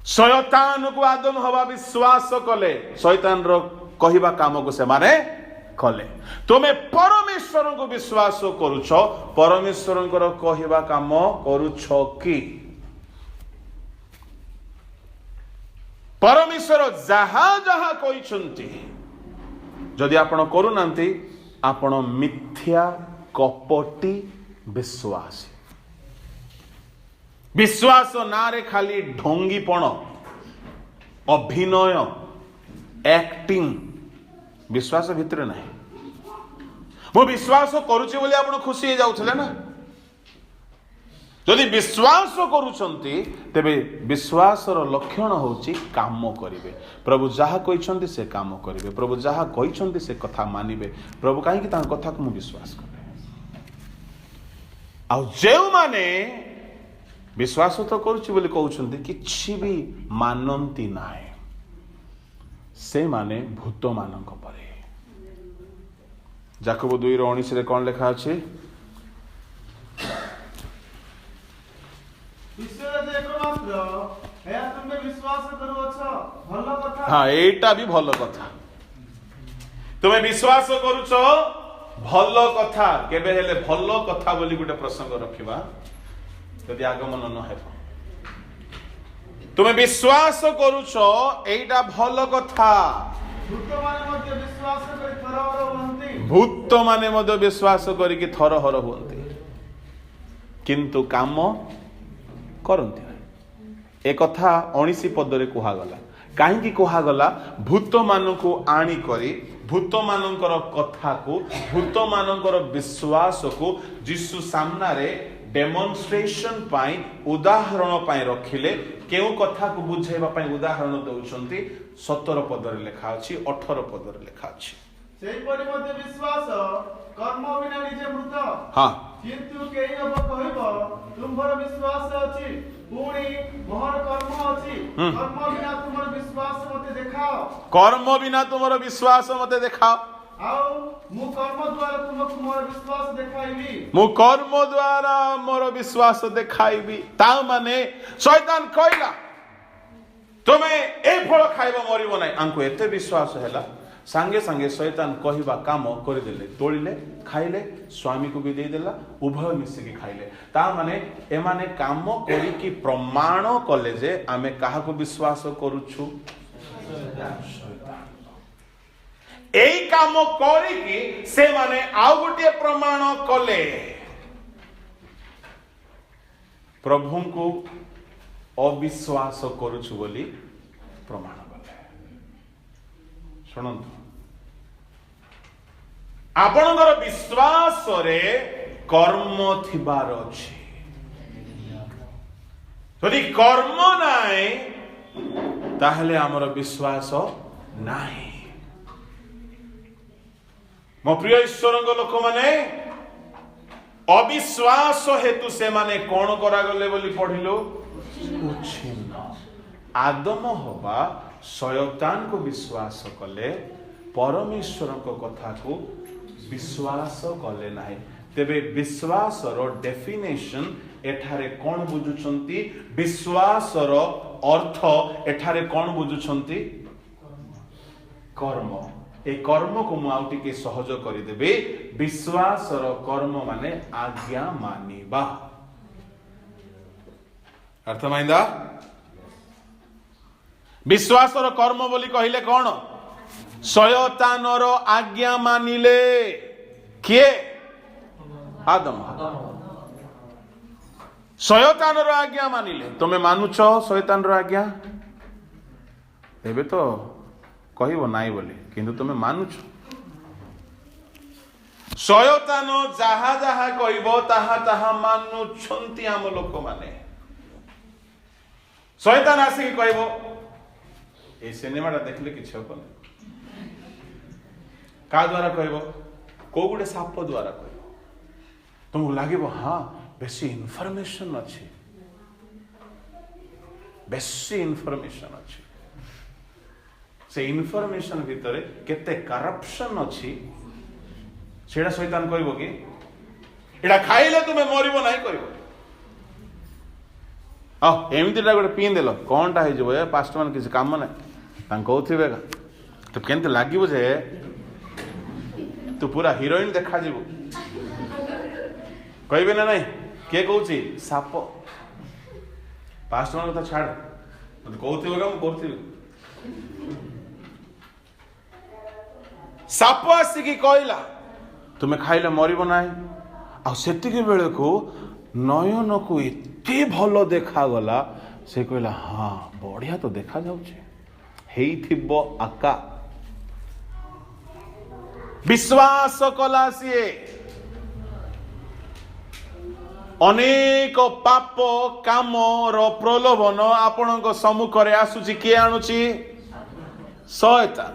शैतान को आदम हवा विश्वास कले, शैतान रो कहिबा काम को से माने कले। तुमे परमेश्वर को विश्वास करूछ, परमेश्वर को कहिबा काम करूछ कि? परमेश्वर जहा जहा कहिसंती जदि आपण करूनांती आपण मिथ्या कपटी विश्वास। विश्वास नारे खाली ढोंगीपण, अभिनय, एक्टिंग विश्वास भितर नहीं। मु विश्वास करूची बोली आपण खुशी हो जाउथले ना। जदि विश्वास करूछंती तेबे विश्वासर लक्षण होची काम करिवे। प्रभु जहा कहिसंती से काम करिवे, प्रभु जहा कहिसंती से कथा मानिबे। प्रभु काहे कि तां कथा को मु विश्वास करे। आ जेउ माने विश्वास तो करूची बोली कहउछंती किछि भी मानंती नाय, से माने भूत मानक परे। याकूब 2:19 रे कोन लिखा अछि? हाँ, एटा भी भल कथा। तुम्हें विश्वास करूछ भल कथा। केबे हेले भल कथा बोली गोटे प्रसंग रखिबा यदि आगमन न हेब। तुम्हें विश्वास करूछ एटा भल कथा। भूत माने मध्य विश्वास करिकि थरहर हुअन्ति किंतु काम करती ना। एक कथा 19 पदरे कुहागला। कहीं कुहागला? भूत मानकु आनी करी भूत मानकर कथा को, भूत मानकर विश्वास को जीशु सामना रे डेमोन्स्ट्रेशन पाई, उदाहरण पाई रखिले। केउ कथा को बुझाइबा पाई उदाहरण दउछंती 17 पदरे लिखा अछि, 18 पदरे लिखा अछि। सेहि परि मध्ये विश्वास कर्म बिना निजे मृत। हां, किंतु केहि अब कहइबो तुमर विश्वास अछि, पुणी मोहर कर्म अछि। कर्म बिना तुमर विश्वास मते देखाओ। कर्म बिना तुमर विश्वास मते देखाओ। आउ मु कर्म द्वारा तुमको मोर विश्वास देखाइबी। मु कर्म द्वारा मोर विश्वास देखाइबी। ता माने शैतान कहला तुमे ए फल खाइबो मरिबो नै। आंको एते विश्वास हैला सांगे सांगे शैतान कहिबा काम कर देले, तोड़िले, खाइले, स्वामी को भी दे देला, उभय मिसिकी खाइले। ता माने ए माने काम करी कि प्रमाण कले जे आमे काहा को विश्वास करूछु? एई काम करी कि से माने आउ गोटे प्रमाण कले प्रभु को अविश्वास करूछु बोली प्रमाण। शुणु, आपणकर विश्वास रे कर्म थिबार अछि। यदि कर्म नाय ताहले हमर विश्वास नाही। मो प्रिय ईश्वरंग लोक माने अविश्वास हेतु से माने कोन करा गले बोली पढिलो? उच्छिन्न। आदम हवा शैतान को विश्वास कले, परमेश्वर को कथा को विश्वास कले नाही। तेबे विश्वास रो डेफिनेशन एठारे कोन बुझुछंती? विश्वास रो अर्थ एठारे कोन बुझुछंती? कर्म। ए कर्म को मु आउटी के सहज करि देबे। विश्वास रो कर्म माने आज्ञा मानिबा। अर्थ माइंदा? विश्वास रो कर्म बोली कहिले कोन? शैतान रो आज्ञा मानिले। किए? आदम। शयतान आज्ञा मानिले तुम मानुछ शयतान आज्ञा तेबे तो कहब नाई बोली किंतु तुम मानुछ शयतान जहा जहा कहब ताहा ताहा मानुछंती आम लोक माने शयतान आसिक कहब ए सिनेमाटा देखले किछ हबनी का द्वारा कहब को गुटे साप द्वारा कहब तुमको लगे हाँ बेसी इनफॉरमेशन अच्छी बेसी इनफॉरमेशन अच्छी से इनफॉरमेशन भितर केते करप्शन अच्छी सेटा शैतान कहब कि एटा खाइले तुमे मरिबो नाही कहब एमतीटा गोटे पी देल कौनटा हो पास्ट मान किसी काम ना कहते तो केमती लगे जे तू पूरा हिरोइन देखा कहे ना नहीं किए कौची साप पास्ट मान कथा छाड़ मत कहते साप आसिकी कहला तुम्हें खाइले मरिबो नाही आ सेतिके बेले को नयन को एते भल देखा गला से कहला हाँ बढ़िया तो देखा जाउछे हेइथिबो आका विश्वास कला सी अनेक पाप काम रो प्रलोभन आपण सम्मुख रे आसुची किए आणुची शयतान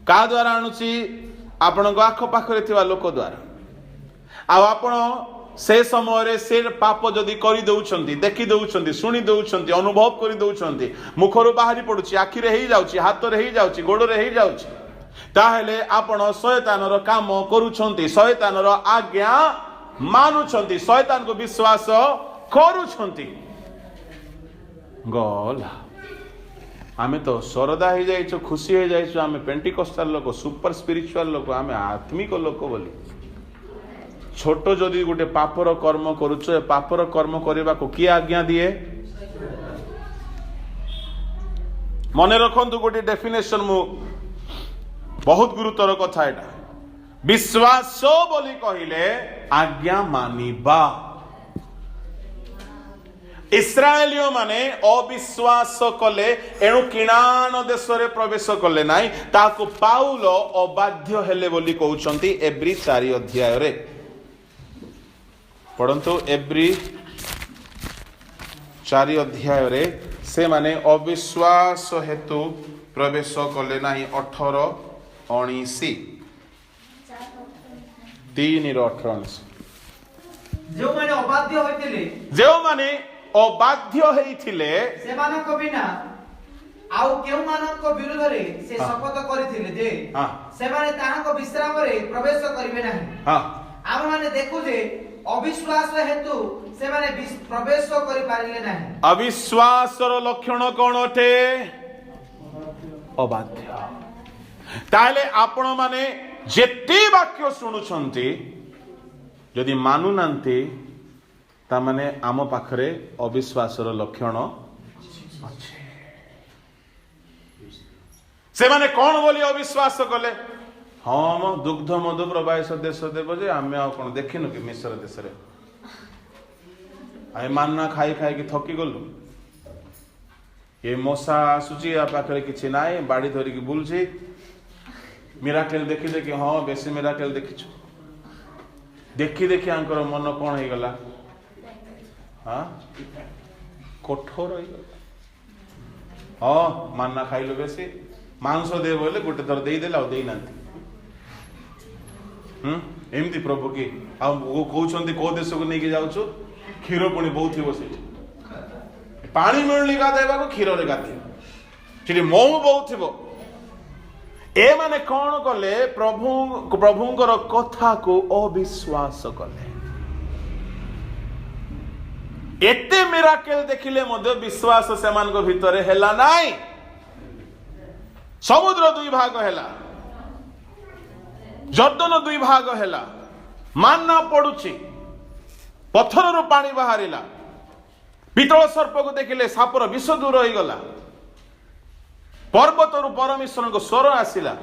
का द्वारा आणुची आपण आख पाखरे थिबा लोक द्वारा आपण से समय से पाप जदि कर दौरान देखी दौरान शुणी दौरान अनुभव कर दौरान मुखर बाहरी पड़ुची आखिरे ही जाउची हाथ रे ही जाउची गोड़ रे ही जाउची ताहेले आपण शयतान रो काम करूछंती शयतान रो आज्ञा मानुछंती शयतान को विश्वास करूछंती गला आमे तो सरदा हो जाइछो खुशी हो जाइछो आमे पेंटिकस्टाल लोक सुपर स्पिरिचुअल लोक आमे आत्मिक लोक बोली छोट जदि गोटे पापर कर्म करुच पापर कर्म करने को किए आज्ञा दिए मन रखु गोटे डेफिनेशन मु बहुत गुरुतर कथा एटा विश्वास बोली कहिले आज्ञा मानिबा इस्राएलियो माने अविश्वास कले एणु किणान देश रे प्रवेश कले नाई ताको पाउल अबाध्य हेले बोली कहउछंती एब्री 4 अध्याय रे पढ़ंतु एब्री 4 अध्याय रे से माने अविश्वास हेतु प्रवेश कले नाही 18 19 3 रो 18 जो माने अबाध्य होइथिले सेमानक बिना आउ केउ मानक विरुद्ध रे से शपथ करिथिले जे से माने ताहाको विश्राम रे प्रवेश करिवे नाही आम माने देखु जे अविश्वास हेतु से माने प्रवेश करि पारिले नाही अविश्वास रो लक्षण कोन अटे अबाध्य ताले आपण माने जेते वाक्य सुनुछंती यदि मानु नांती ता माने आम पाखरे अविश्वास रो लक्षण अछि से माने कोन बोली अविश्वास कले हम दुग्ध मधु प्रवाहित देश देव जे आमे आ कोन देखिनु कि मिस्र देश रे आइ मानना खाई खाई कि थकी गलु ए मोसा आसुची आ पाखरे किछि नाय बाड़ी धरि कि बुलछि मिराकल देखि देखि हां बेसी मिराकल देखिछु देखि देखि आंकर मन कोन हे गला हाँ कठोर हो गला हाँ मानना खाइलो बेसी मांस दे बोले गोटे थर दे देला दे नांती एमती प्रभु की आ वो कहउछंती को देश को नेकी जाउछु क्षीर पुणी बहुत थिबो से पानी मिलनी गाधेबा को क्षीर रे गाधे सेठी मौ बहुत थिबो ए माने कोन कले प्रभुंकर कथा को अविश्वास कले एते मिराकल देखिले मध्य विश्वास सेमान को भितरे हेला नाई समुद्र 2 भाग हेला जर्दन 2 भाग हेला मानना पड़ुची पत्थर रो पानी बाहरिला पितल सर्प को देखिले सापर विष दूर हो गला पर्वत रु परमेश्वर को स्वर आसिला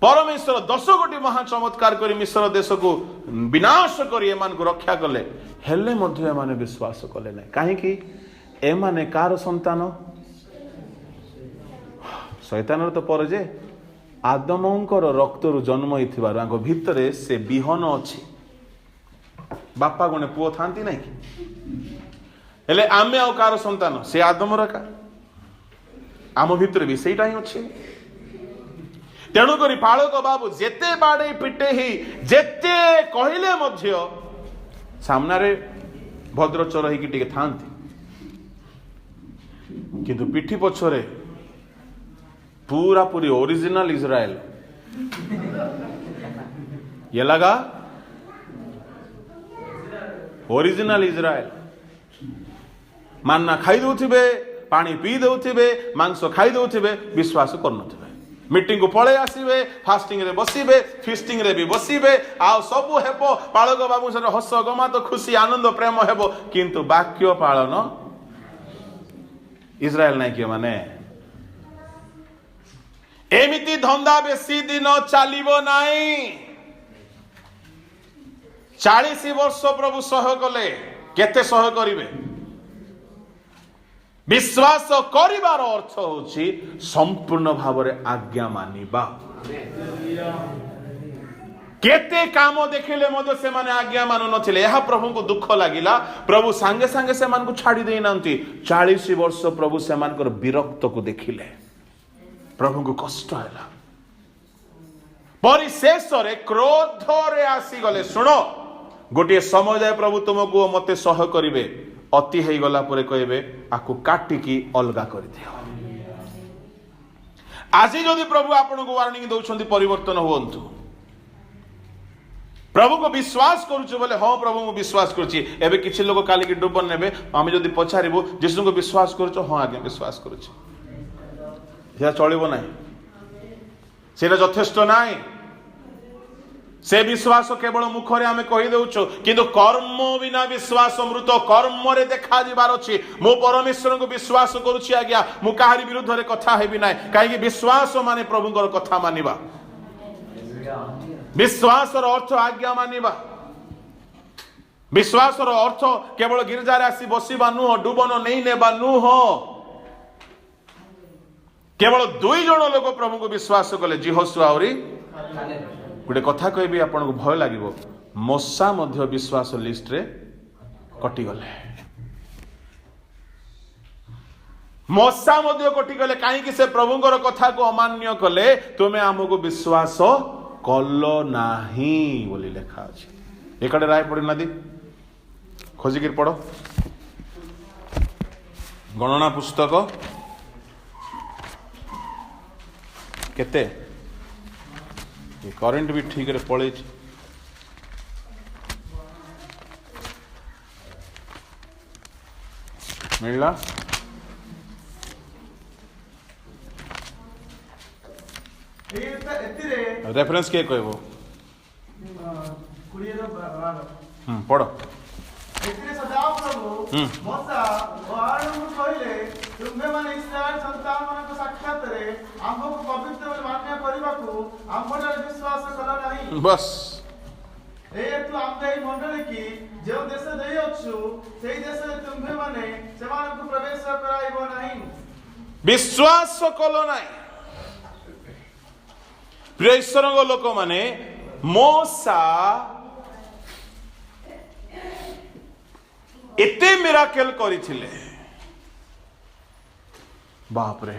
परमेश्वर 10 गोटी महा चमत्कार करी मिश्र देश को विनाश कर रक्षा कले हेले मध्य एमाने विश्वास कले ना कहीं एमाने कार संतान शैतान तो पर जे आदमंकर रक्तरु जन्म होइथिबार भितरे से विहन अच्छी बापा गुणे पुओ थांती नहीं हेले आमे आउ कार संतान से आदम रका आम भितर भी सेटा ही अच्छे तेणु करी पालक बाबू जेते बाड़े पिटे ही जेते कहले मध्य सामनारे भद्रचर ही टिके थांती किंतु पिठी पछरे पूरा पूरी ओरिजिनल इजराइल ये लगा ओरिजिनल इजराइल मानना खाई दउथिबे पानी पी दउथिबे मांस खाई दउथिबे विश्वास करनथिबे मीटिंग को पळे आसीबे फास्टिंग रे बसीबे फिस्टिंग रे भी बसीबे आ सबु हेबो पालक बाबू सर हस गमात खुशी आनंद प्रेम हेबो किंतु वाक्य पालन इजराइल नाही के माने एमिति धंदा बेसी दिन चलिबो नाही 40 वर्ष प्रभु सह कले केते सह करिवे विश्वास करिवार अर्थ होछि संपूर्ण भावरे आज्ञा मानिबा केते काम देखिले मधे से माने आज्ञा मानु नथिले यह प्रभु को दुख लागिला प्रभु संगे संगे से मान को छाड़ी देई नांती 40 वर्ष प्रभु से मान कर विरक्त को देखिले प्रभु को कष्ट हैला परिशेष रे क्रोध रे आसी गले सुनो गोटे समय जाए प्रभु तुमको मते सह करिवे अति है गला परे कहबे आकु काटिकी अलगा कर दियो आज जदि प्रभु आपन को वार्निंग दउछंती परिवर्तन होवंतु प्रभु को विश्वास करूछु बोले हाँ प्रभु मु विश्वास करूछि एबे किछि लोग काली की डुबन नेबे आमे जदि पछारिबो यीशु को विश्वास करूछु हाँ आज्ञा विश्वास करूछि या चलिबो नाही सेना यथेष्ट नाही से विश्वास केवल मुखरे आमे कहि दउछु किंतु कर्म बिना विश्वास मृत कर्म रे देखा दिबार अछि मो परमेश्वर को विश्वास करूछि आज्ञा मु काहारी विरुद्ध रे कथा हेबि नाही काहे विश्वास माने प्रभुଙ୍କର कथा मानिबा विश्वास रो अर्थ आज्ञा मानिबा विश्वास रो अर्थ केवल गिरजा रे आसी बसिबा नु डुबन नै नेबा नु हो केवल 2 जण लोक प्रभु को विश्वास कले जिहोशुआ औरी गोटे कथा कहबी आपन को भय लागिबो मोसा मध्य विश्वास लिस्ट रे कटि गले मोसा मध्य कटि गले काहे कि से प्रभुଙ୍କର कथा को अमान्य कले तुमे हमको विश्वास कलो नाही बोली लेखा अछि एकड़े राय पड़ी नदी खोजी के पढ़ो गणना पुस्तक केते ये करंट भी ठीक रे पड़े मिलला रेफरेंस के कहबो पढ़ो एतिरे सदा प्रभु मोसा ओ आरोन कहले तुमे माने इस्राएल संतान मन को साक्षात रे आम्भो को पवित्र बोली मान्य करिबाकू आम्भो विश्वास कला नाही बस ए तू आम्भे मंडली की जे देश देई अछु सेई देश रे तुमे माने सेमान को प्रवेश कराइबो नाही विश्वास कलो नाही प्रिय ईश्वरଙ୍କ लोक माने मोसा एते मिराकल करिथिले बाप रे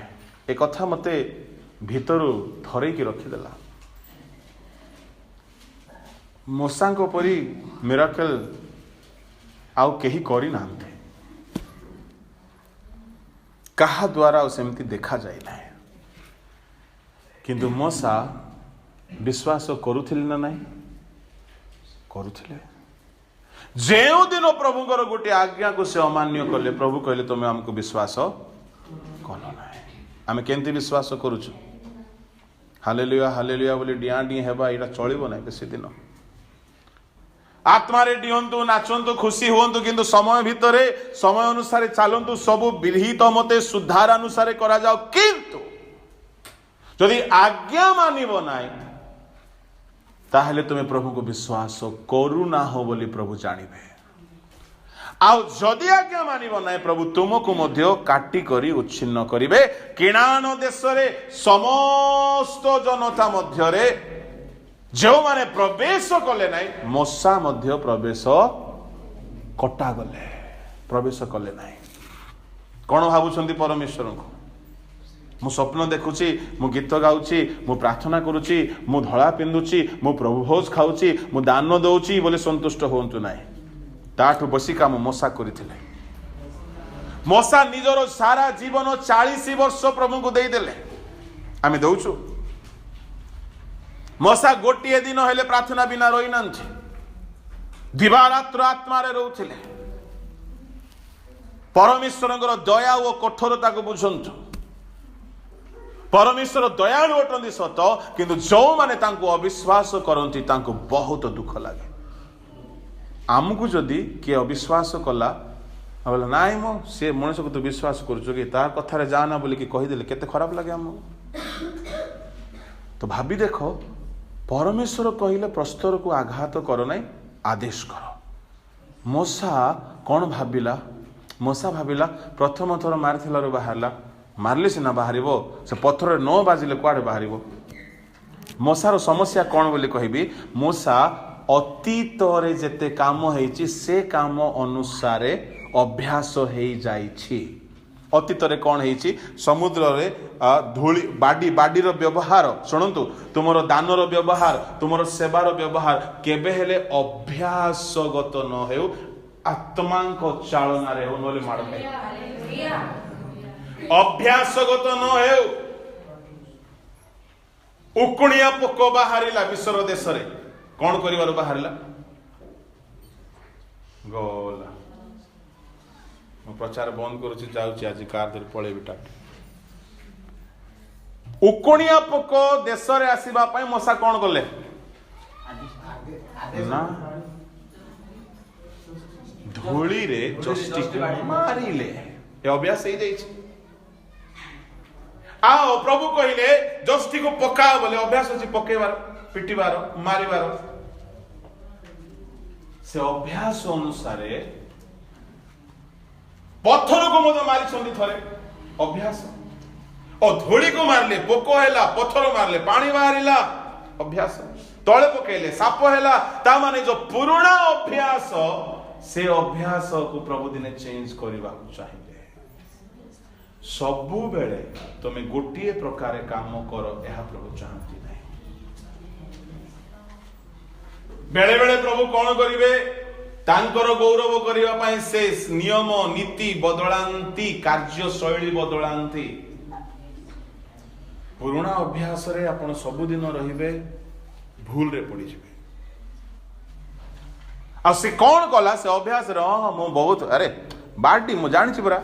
ए कथा मते भीतरु धरै की रखि देला मोसा को परी मिराकल आउ केही करी नांते कहा द्वारा सेमती देखा जाय ना किंतु मोसा विश्वास करुथिले ना नहीं करुथिले जेउ दिन प्रभुଙ୍କର गोटे आज्ञा को से अमान्य कले प्रभु कहले तुम हमको विश्वास कलो ना आमे केंती विश्वास करूछु हालेलुया बोली डिया डी हेबा एटा चलिबो ना बेसी दिन आत्मा रे डिहंतु नाचंतु खुशी हुंतु किंतु समय भितरे समय अनुसार चलंतु सब विहित मते सुधार अनुसार करा जाओ किंतु यदि आज्ञा मानिबो नाही ताहले तुम्हें प्रभु को विश्वास करूना हो बोली प्रभु जानिबे। आउ जदि आज्ञा मानिब ना प्रभु तुमको मध्य काटी करी उच्छिन्न करिवे। किणान देश रे समस्त जनता मध्य रे जो माने प्रवेश कले नाई मशा मध्य प्रवेश कटा गले, प्रवेश कले नाई। कौन भावुंट परमेश्वर को मु स्वप्न देखुची, मु गीत गाउची, मु प्रार्थना करुची, मु धड़ा पिंधुची, मु प्रभु भोज खाऊची, मु दान दउची बोले संतुष्ट होंतु नाई। ताठू बसी काम मशा करथिले। मशा निजर सारा जीवन 40 वर्ष प्रभु को दे देले, आमे दउछु। मशा गोटे दिन हेले प्रार्थना बिना रही नांथि, दिवारात्र आत्मारे रहउथिले। परमेश्वरंकर दया और कठोरता को बुझंतु। परमेश्वर दयालु अटंती सत, किंतु जो माने तांको अविश्वास करंती तांको बहुत दुख लागे। आमको जदि किए अविश्वास कला बोले नाई मो से मनुष्य को तो विश्वास करुचु कि तार कथारे जाना बोली कि कहीदेले केते खराब लगे आमको। तो भाबी देखो, परमेश्वर कहले प्रस्तर को आघात कर नाई, आदेश कर। मशा कौन भाविला? मशा भाविला प्रथम थर मारिथिलारो बाहरला, मारले सिना बाहरिबो, से पत्थर न बाजिले कुआडे बाहरिबो। मशार समस्या कौन बोली कहबी? मशा अतीत रे जेते काम हेछि से काम अनुसारे अभ्यास हे जाइछि। अतीत रे कौन हेछि? समुद्र रे धूली बाडीर व्यवहार शुणु, तुमर दानर व्यवहार, तुमर सेवार व्यवहार केबे हेले अभ्यासगत न हेउ, आत्मांक चालना रे हो नले माड़ खाइ। अभ्यासगत न हेउ। उकुणिया पोक बाहरिला विश्वर देश रे, कौन करिवार बाहरिला? गला मु प्रचार बंद करूची, जाउची आज कार धरि पळेबी टाट। उकुणिया पोक देश रे आसीबा पई मशा कौन करले ना? धूली रे चष्टी मारिले। ए अभ्यास हे जाइछि। आओ प्रभु कहिले जष्टी को पकाओ बोले, अभ्यास अछि पकेबार, पिटिबार, मारिबार। से अभ्यास अनुसारे पत्थर को मत मारी छंदी थरे अभ्यास, और धूली को मारले पोक हैला, पत्थर मारले पानी बाहरिला अभ्यास, तळे पकेले साप हैला। ता माने जो पुराना अभ्यास से अभ्यास को प्रभु दिने चेंज करबा चाहिए। सबु बेले तुमे गोटिए प्रकार काम कर, यह प्रभु चाहती नहीं। बेले बेले प्रभु कौन करिवे? तांकर गौरव करिवा पई से नियम नीति बदलांती, कार्यशैली बदलांती। पुराना अभ्यास रे आपण सबुदिन रहिबे, भूल रे पड़ी जिवे। आ से कौन कला से अभ्यास रे? मु बहुत अरे बाडी मु जानि छी बरा,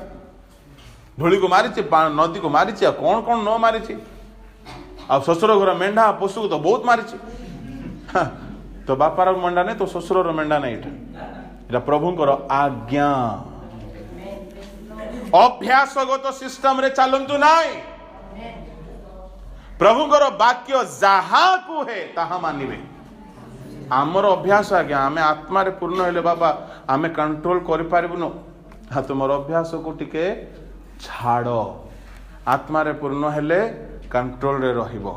धूली को मारी, नदी को मारी, कौन कौन न मारी। आ ससुर घर मेंढा पशु को तो बहुत मारी। तो बापार मेंढा नहीं, तो ससुर मेंढा नहीं। एटा प्रभुंकर आज्ञा। अभ्यासगत सिस्टम रे चलंतु नाई। प्रभुंकर वाक्य जहा को है ताहा मानिबे। आमर अभ्यास आज्ञा आमे आत्मा रे पूर्ण हेले बाबा आमे कंट्रोल करि पारिबुनो। हा तुमर अभ्यास को टिके छाड़, आत्मा रे पूर्ण हेले कंट्रोल रे रहिबो,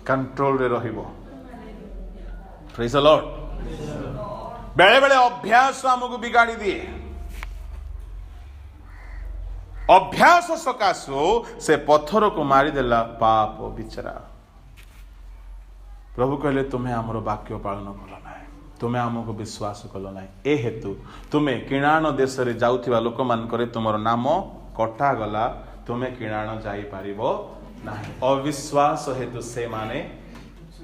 कंट्रोल रे रहिबो। Praise the Lord. बेले बेले अभ्यास हमको बिगाड़ी दिए। अभ्यास सकाशो से पत्थर को मारी देला पाप बिचरा। प्रभु कहले तुम्हें आमर वाक्य पालन कल ना, तुम्हें आमको विश्वास कल ना, ए हेतु तुम्हें किणान देश रे जाउथिबा लोक मान करे तुमर नाम कटा गला, तुम्हें किणान जाई पारिबो नाही। अविश्वास हेतु से माने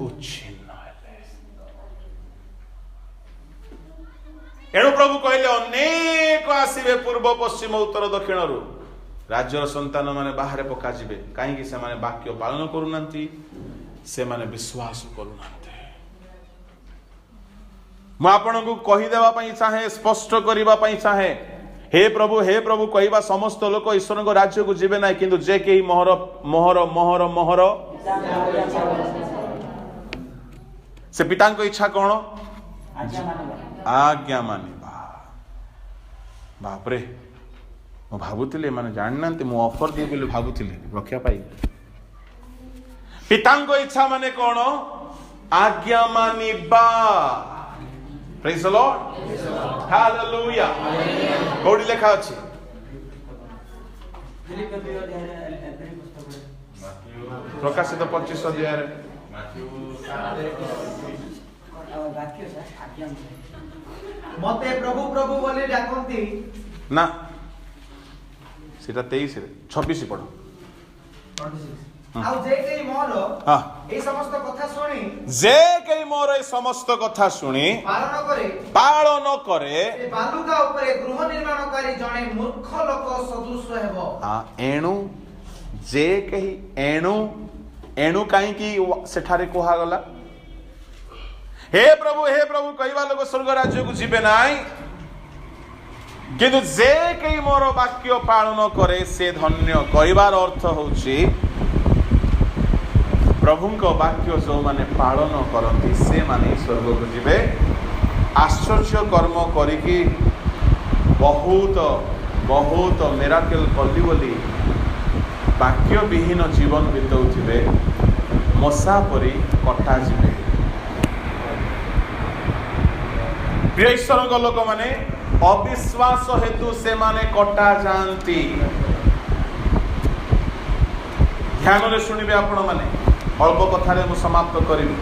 उच्छिन्न हेले। एणु प्रभु कहले अनेक आसीबे पूर्व पश्चिम उत्तर दक्षिण रु, राज्यर संतान माने बाहर पका जिबे। काहेकि से माने वाक्य पालन करूनांती, से माने विश्वास करूनांते। मु आपनको कहि देबा पई चाहे, स्पष्ट करिबा पई चाहे, हे प्रभु कहवा समस्त लोक ईश्वर को राज्य को जीवे ना, किंतु जे कहीं मोहर मोहर मोहर मोहर से पिता को इच्छा कौन? आज्ञा मानिबा। बापरे मु भावुଥିଲି माने जानना मु ऑफर दिए बोली भावुଥିଲି रक्षा पाई। पिता को इच्छा माने कौन? आज्ञा मानिबा। Praise the Lord, hallelujah. कोडी लेखा अछि? प्रकाशित 25 अध्याय मते प्रभु प्रभु बोली डाकंती ना सेटा 23 रे 26 पढ। आउ जे केई मोर ए समस्त कथा सुनी जे केई मोर ए समस्त कथा सुनी पालन करे से बालुका ऊपर गृह निर्माणकारी जणे मूर्ख लोक सदृश हेबो। एणु जे केही एणु काई की सेठारे कोहा गला? हे प्रभु कहवा लोग स्वर्ग राज्य को जीवे नाई, किंतु जे केही मोर वाक्य पालन करे से धन्य। कहवार अर्थ होची प्रभु को वाक्य जो माने पालन करती से माने स्वर्ग को जीवे। आश्चर्य कर्म करिकी बहुत बहुत मिराकल कली बोली वाक्य विहीन जीवन बिताउथिबे मशा परी कटा जीवे। प्रिय ईश्वर लोक माने अविश्वास हेतु से माने कटा जानती। ध्यान रे सुनिबे आपण माने। अल्प कथारे मु समाप्त करिबी।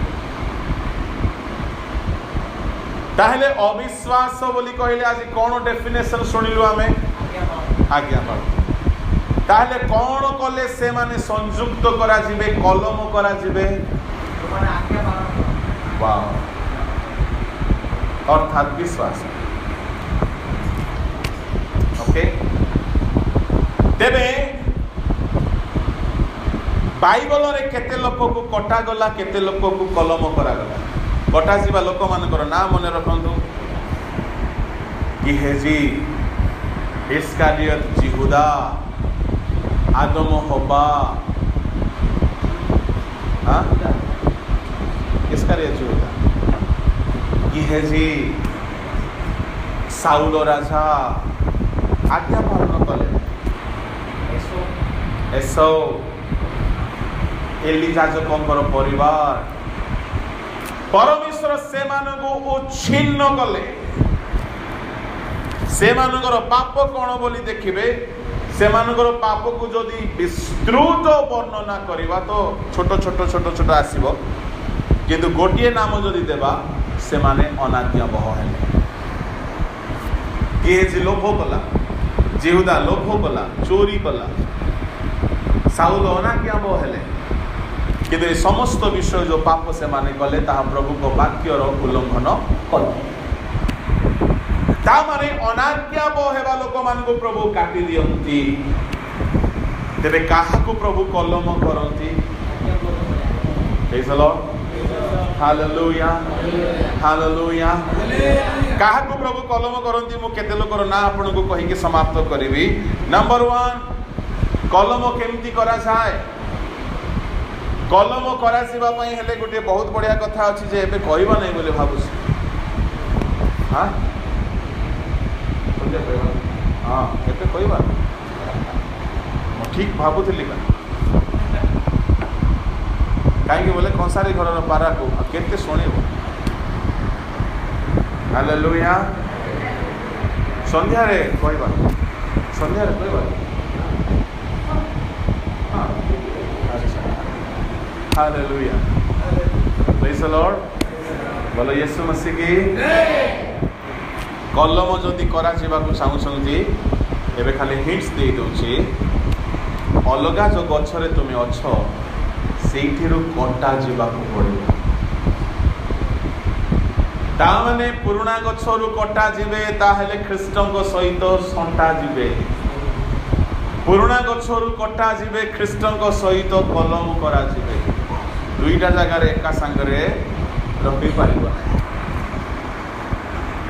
ताहेले अविश्वास बोली कहले आज कोन डेफिनेशन सुनिलु आमे? आज्ञा पालन। ताहेले कोन कले से माने संयुक्त करा जिवे, कलम करा जिवे? माने आज्ञा पालन। वाह, अर्थात विश्वास। ओके, तेबे बाइबल रे केते लोक को कटा गला, केते लोक को कलम करा गला? कटा जीवा लोक मानकर ना मने रखंतु। गेहजी, इस्कारियत, यहूदा, आदम हव्वा, इस्कारियत यहूदा, गेहजी, साउल राजा आज्ञा पालन कले। एसो एलिजाजकर परिवार परमेश्वर से उच्छिन्न कले। से पाप कौन बोली देखिबे? से पाप को जदि विस्तृत वर्णना करवा तो छोट छोट छोट छोट आसीबो, किंतु गोटे नाम जदि देबा से माने अनाज्ञाबह हेले। गेहजी लोभ कला, यहूदा लोभ कला, चोरी कला, साउल अनाज्ञाबह हेले। किंतु समस्त विषय जो पाप से माने कले ताहा प्रभु को वाक्यर उल्लंघन कले। ता माने अनाज्ञाबह हेबा लोक मान को प्रभु काटी दियंती। तेबे काहा को प्रभु कलम करंती? Praise the Lord, hallelujah, hallelujah. काहा को प्रभु कलम करंती? मु केते लोकर ना आपन को कहि के समाप्त करिवि। नंबर 1, कलम केमती करा जाय? कलम करा सिबा पई हेले गोटे बहुत बढ़िया कथा अछि जे एबे कहबा नै बोले भाबुस। हां बोले कहबा, हां एबे कहबा म ठीक भाबुथिली बा। काहे बोले कंसारी घर रो पारा को केते सुनिबो। हालेलुया। संध्या रे कहबा, संध्या रे कहबा। हां हालेलुया, प्रेज द लॉर्ड। बोलो यीशु मसीह की। कलम जदि करा जीवा को चाहूछंती एबे खाली हिंट्स दे दोछि। अलगा जो गछरे तुमे अछ सेठिरु कटा जीवा को पड़िबो। ता माने पुराना गछरु कटा जीवे ताहेले ख्रीष्टଙ୍କ सहित संटा जीवे। पुराना गछरु कटा जीवे, ख्रीष्टଙ୍କ सहित कलम करा जीवे। दुईटा जगह रे एका संगरे रही पारिबो।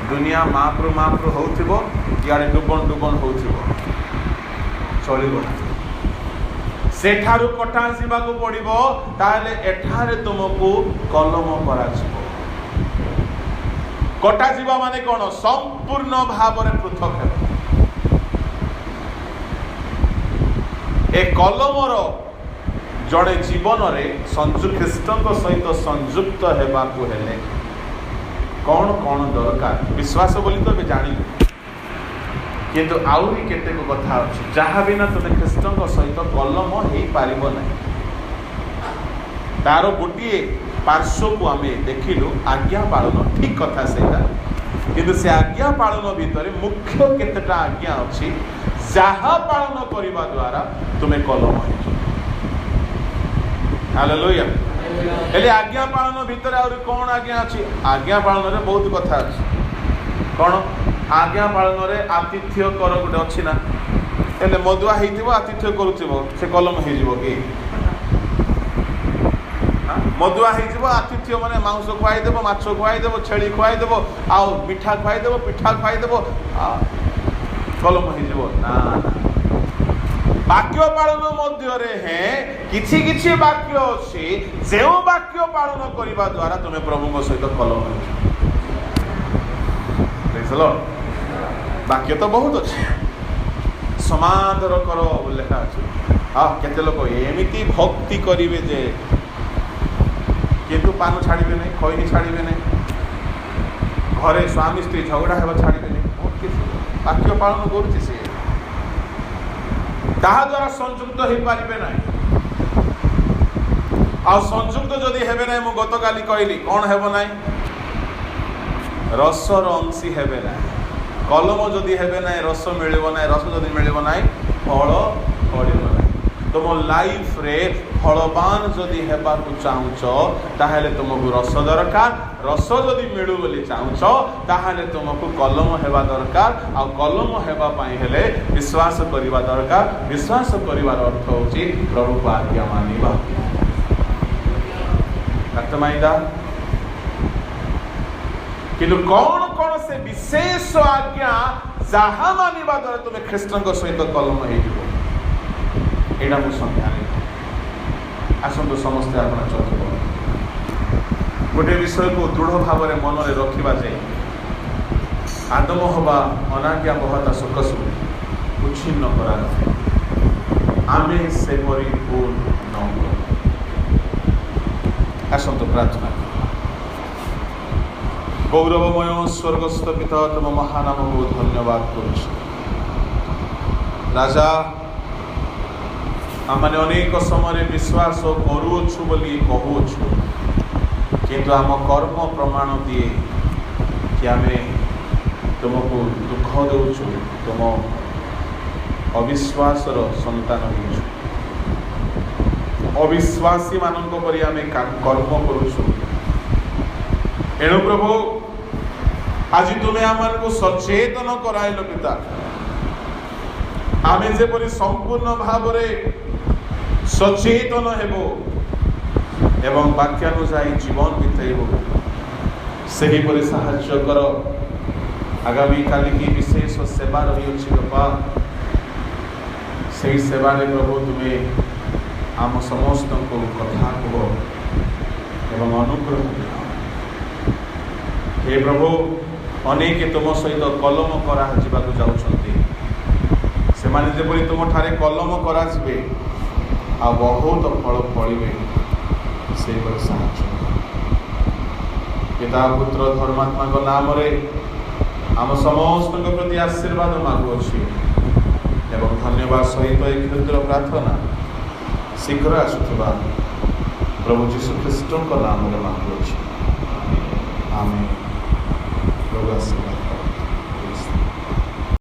दुनिया माप्रो होउथिबो, यारे डुबन डुबन होउथिबो, चलिबो। सेठारु कटा जीवा को पड़िबो ताले एठारे तुमको कलम करा जीवो। କଟାଯିବା ମାନେ କ'ଣ? ସମ୍ପୂର୍ଣ୍ଣ ଭାବରେ ପୃଥକ ହେବ। ଏ କଲମର ଜଣେ ଜୀବନରେ ଖ୍ରୀଷ୍ଟଙ୍କ ସହିତ ସଂଯୁକ୍ତ ହେବାକୁ ହେଲେ କ'ଣ କ'ଣ ଦରକାର? ବିଶ୍ୱାସ ବୋଲି ତ ଏବେ ଜାଣିଲୁ, କିନ୍ତୁ ଆହୁରି କେତେକ କଥା ଅଛି ଯାହା ବିନା ତୁମେ ଖ୍ରୀଷ୍ଟଙ୍କ ସହିତ କଲମ ହେଇପାରିବ ନାହିଁ। ତାର ଗୋଟିଏ ପାର୍ଶ୍ୱକୁ ଆମେ ଦେଖିଲୁ ଆଜ୍ଞା ପାଳନ। ଠିକ କଥା ସେଇଟା, କିନ୍ତୁ ସେ ଆଜ୍ଞା ପାଳନ ଭିତରେ ମୁଖ୍ୟ କେତେଟା ଆଜ୍ଞା ଅଛି ଯାହା ପାଳନ କରିବା ଦ୍ୱାରା ତୁମେ କଲମ ହେଇଯିବ। ହାଲେଲୁୟା। ହେଲେ ଆଜ୍ଞା ପାଳନ ଭିତରେ ଆହୁରି କ'ଣ ଆଜ୍ଞା ଅଛି? ଆଜ୍ଞା ପାଳନରେ ବହୁତ କଥା ଅଛି। କ'ଣ? ଆଜ୍ଞା ପାଳନରେ ଆତିଥ୍ୟ କର ଗୋଟେ ଅଛି ନା? ହେଲେ ମଦୁଆ ହେଇଥିବ, ଆତିଥ୍ୟ କରୁଥିବ, ସେ କଲମ ହେଇଯିବ କି? ମଦୁଆ ହେଇଯିବ, ଆତିଥ୍ୟ ମାନେ ମାଂସ ଖୁଆଇଦେବ, ମାଛ ଖୁଆଇଦେବ, ଛେଳି ଖୁଆଇଦେବ, ଆଉ ମିଠା ଖୁଆଇଦେବ, ପିଠା ଖୁଆଇଦେବ, କଲମ ହେଇଯିବ ନା? ବାକ୍ୟ ପାଳନ ମଧ୍ୟରେ କିଛି କିଛି ବାକ୍ୟ ଅଛି ଯେଉଁ ବାକ୍ୟ ପାଳନ କରିବା ଦ୍ୱାରା ତୁମେ ପ୍ରଭୁଙ୍କ ସହିତ କଲମ ହେଇଯିବ। ବାକ୍ୟ ତ ବହୁତ ଅଛି। ସମାଦର କର ଲେଖା ଅଛି। କେତେ ଲୋକ ଏମିତି ଭକ୍ତି କରିବେ ଯେ କିନ୍ତୁ ପାନ ଛାଡ଼ିବେ ନାହିଁ, ଖଇନି ଛାଡ଼ିବେ ନାହିଁ, ଘରେ ସ୍ୱାମୀ ସ୍ତ୍ରୀ ଝଗଡ଼ା ହେବା ଛାଡ଼ିବେ ନାହିଁ। ବହୁତ କିଛି ବାକ୍ୟ ପାଳନ କରୁଛି ସିଏ, ତାହା ଦ୍ୱାରା ସଂଯୁକ୍ତ ହେଇପାରିବେ ନାହିଁ। ଆଉ ସଂଯୁକ୍ତ ଯଦି ହେବେ ନାହିଁ, ମୁଁ ଗତକାଲି କହିଲି କ'ଣ ହେବ ନାହିଁ? ରସର ଅଂଶୀ ହେବେ ନାହିଁ। କଲମ ଯଦି ହେବେ ନାହିଁ, ରସ ମିଳିବ ନାହିଁ। ରସ ଯଦି ମିଳିବ ନାହିଁ, ଫଳ ଫଳିବ ନାହିଁ। ତୁମ ଲାଇଫରେ ଫଳବାନ ଯଦି ହେବାକୁ ଚାହୁଁଛ ତାହେଲେ ତୁମକୁ ରସ ଦରକାର। ରସ ଯଦି ମିଳୁ ବୋଲି ଚାହୁଁଛ ତାହେଲେ ତୁମକୁ କଲମ ହେବା ଦରକାର। ଆଉ କଲମ ହେବା ପାଇଁ ହେଲେ ବିଶ୍ୱାସ କରିବା ଦରକାର। ବିଶ୍ୱାସ କରିବାର ଅର୍ଥ ହେଉଛି ପ୍ରଭୁଙ୍କ ଆଜ୍ଞା ମାନିବା। କିନ୍ତୁ କ'ଣ କ'ଣ ସେ ବିଶେଷ ଆଜ୍ଞା ଯାହା ମାନିବା ଦ୍ୱାରା ତୁମେ ଖ୍ରୀଷ୍ଟଙ୍କ ସହିତ କଲମ ହେଇଯିବ, ଏଇଟା ମୁଁ ସନ୍ଧ୍ୟାରେ ଆସନ୍ତୁ ସମସ୍ତେ ଆପଣ ଚର୍ଚ୍ଚା କର। ଗୋଟିଏ ବିଷୟକୁ ଦୃଢ଼ ଭାବରେ ମନରେ ରଖିବା ଯେ ଆଦମ ହବା ଅନାଜ୍ଞା ବହତା ସକାଶୁ ଉଚ୍ଛିନ୍ନ କରାଯାଏ। ଆମେ ସେପରି ଭୁଲ ନ କରୁ। ଆସନ୍ତୁ ପ୍ରାର୍ଥନା। ଗୌରବମୟ ସ୍ୱର୍ଗସ୍ଥ ପିତା, ତୁମ ମହାନାମକୁ ଧନ୍ୟବାଦ କରୁଛୁ। ରାଜା, ଆମେ ଅନେକ ସମୟରେ ବିଶ୍ୱାସ କରୁଅଛୁ ବୋଲି କହୁଅଛୁ, କିନ୍ତୁ ଆମ କର୍ମ ପ୍ରମାଣ ଦିଏ କି ଆମେ ତୁମକୁ ଦୁଃଖ ଦେଉଛୁ, ତୁମ ଅବିଶ୍ୱାସର ସନ୍ତାନ ହେଉଛୁ। ଅବିଶ୍ୱାସୀମାନଙ୍କ ପରି ଆମେ କର୍ମ କରୁଛୁ। ଏଣୁ ପ୍ରଭୁ, ଆଜି ତୁମେ ଆମକୁ ସଚେତନ କରାଇଲ ପିତା। ଆମେ ଯେପରି ସମ୍ପୂର୍ଣ୍ଣ ଭାବରେ ସଚେତନ ହେବ ଏବଂ ବାକ୍ୟାନୁଯାୟୀ ଜୀବନ ବିତେଇବ, ସେହିପରି ସାହାଯ୍ୟ କର। ଆଗାମୀ କାଲିକି ବିଶେଷ ସେବା ରହିଅଛି ବାପା। ସେହି ସେବାରେ ପ୍ରଭୁ ତୁମେ ଆମ ସମସ୍ତଙ୍କୁ କଥା କୁହ ଏବଂ ଅନୁଗ୍ରହ ଦିଅ। ହେ ପ୍ରଭୁ, ଅନେକ ତୁମ ସହିତ କଲମ କରାଯିବାକୁ ଯାଉଛନ୍ତି। ସେମାନେ ଯେପରି ତୁମଠାରେ କଲମ କରାଯିବେ ଆଉ ବହୁତ ଫଳ ଫଳିବେ, ସେହିପରି ସାହାଯ୍ୟ କର। ପିତା ପୁତ୍ର ଧର୍ମାତ୍ମାଙ୍କ ନାମରେ ଆମ ସମସ୍ତଙ୍କ ପ୍ରତି ଆଶୀର୍ବାଦ ମାଗୁଅଛି ଏବଂ ଧନ୍ୟବାଦ ସହିତ ଏହି କ୍ଷୁଦ୍ର ପ୍ରାର୍ଥନା ଶୀଘ୍ର ଆସୁଥିବା ପ୍ରଭୁ ଯୀଶୁ ଖ୍ରୀଷ୍ଟଙ୍କ ନାମରେ ମାଗୁଅଛି। ଆମେନ୍।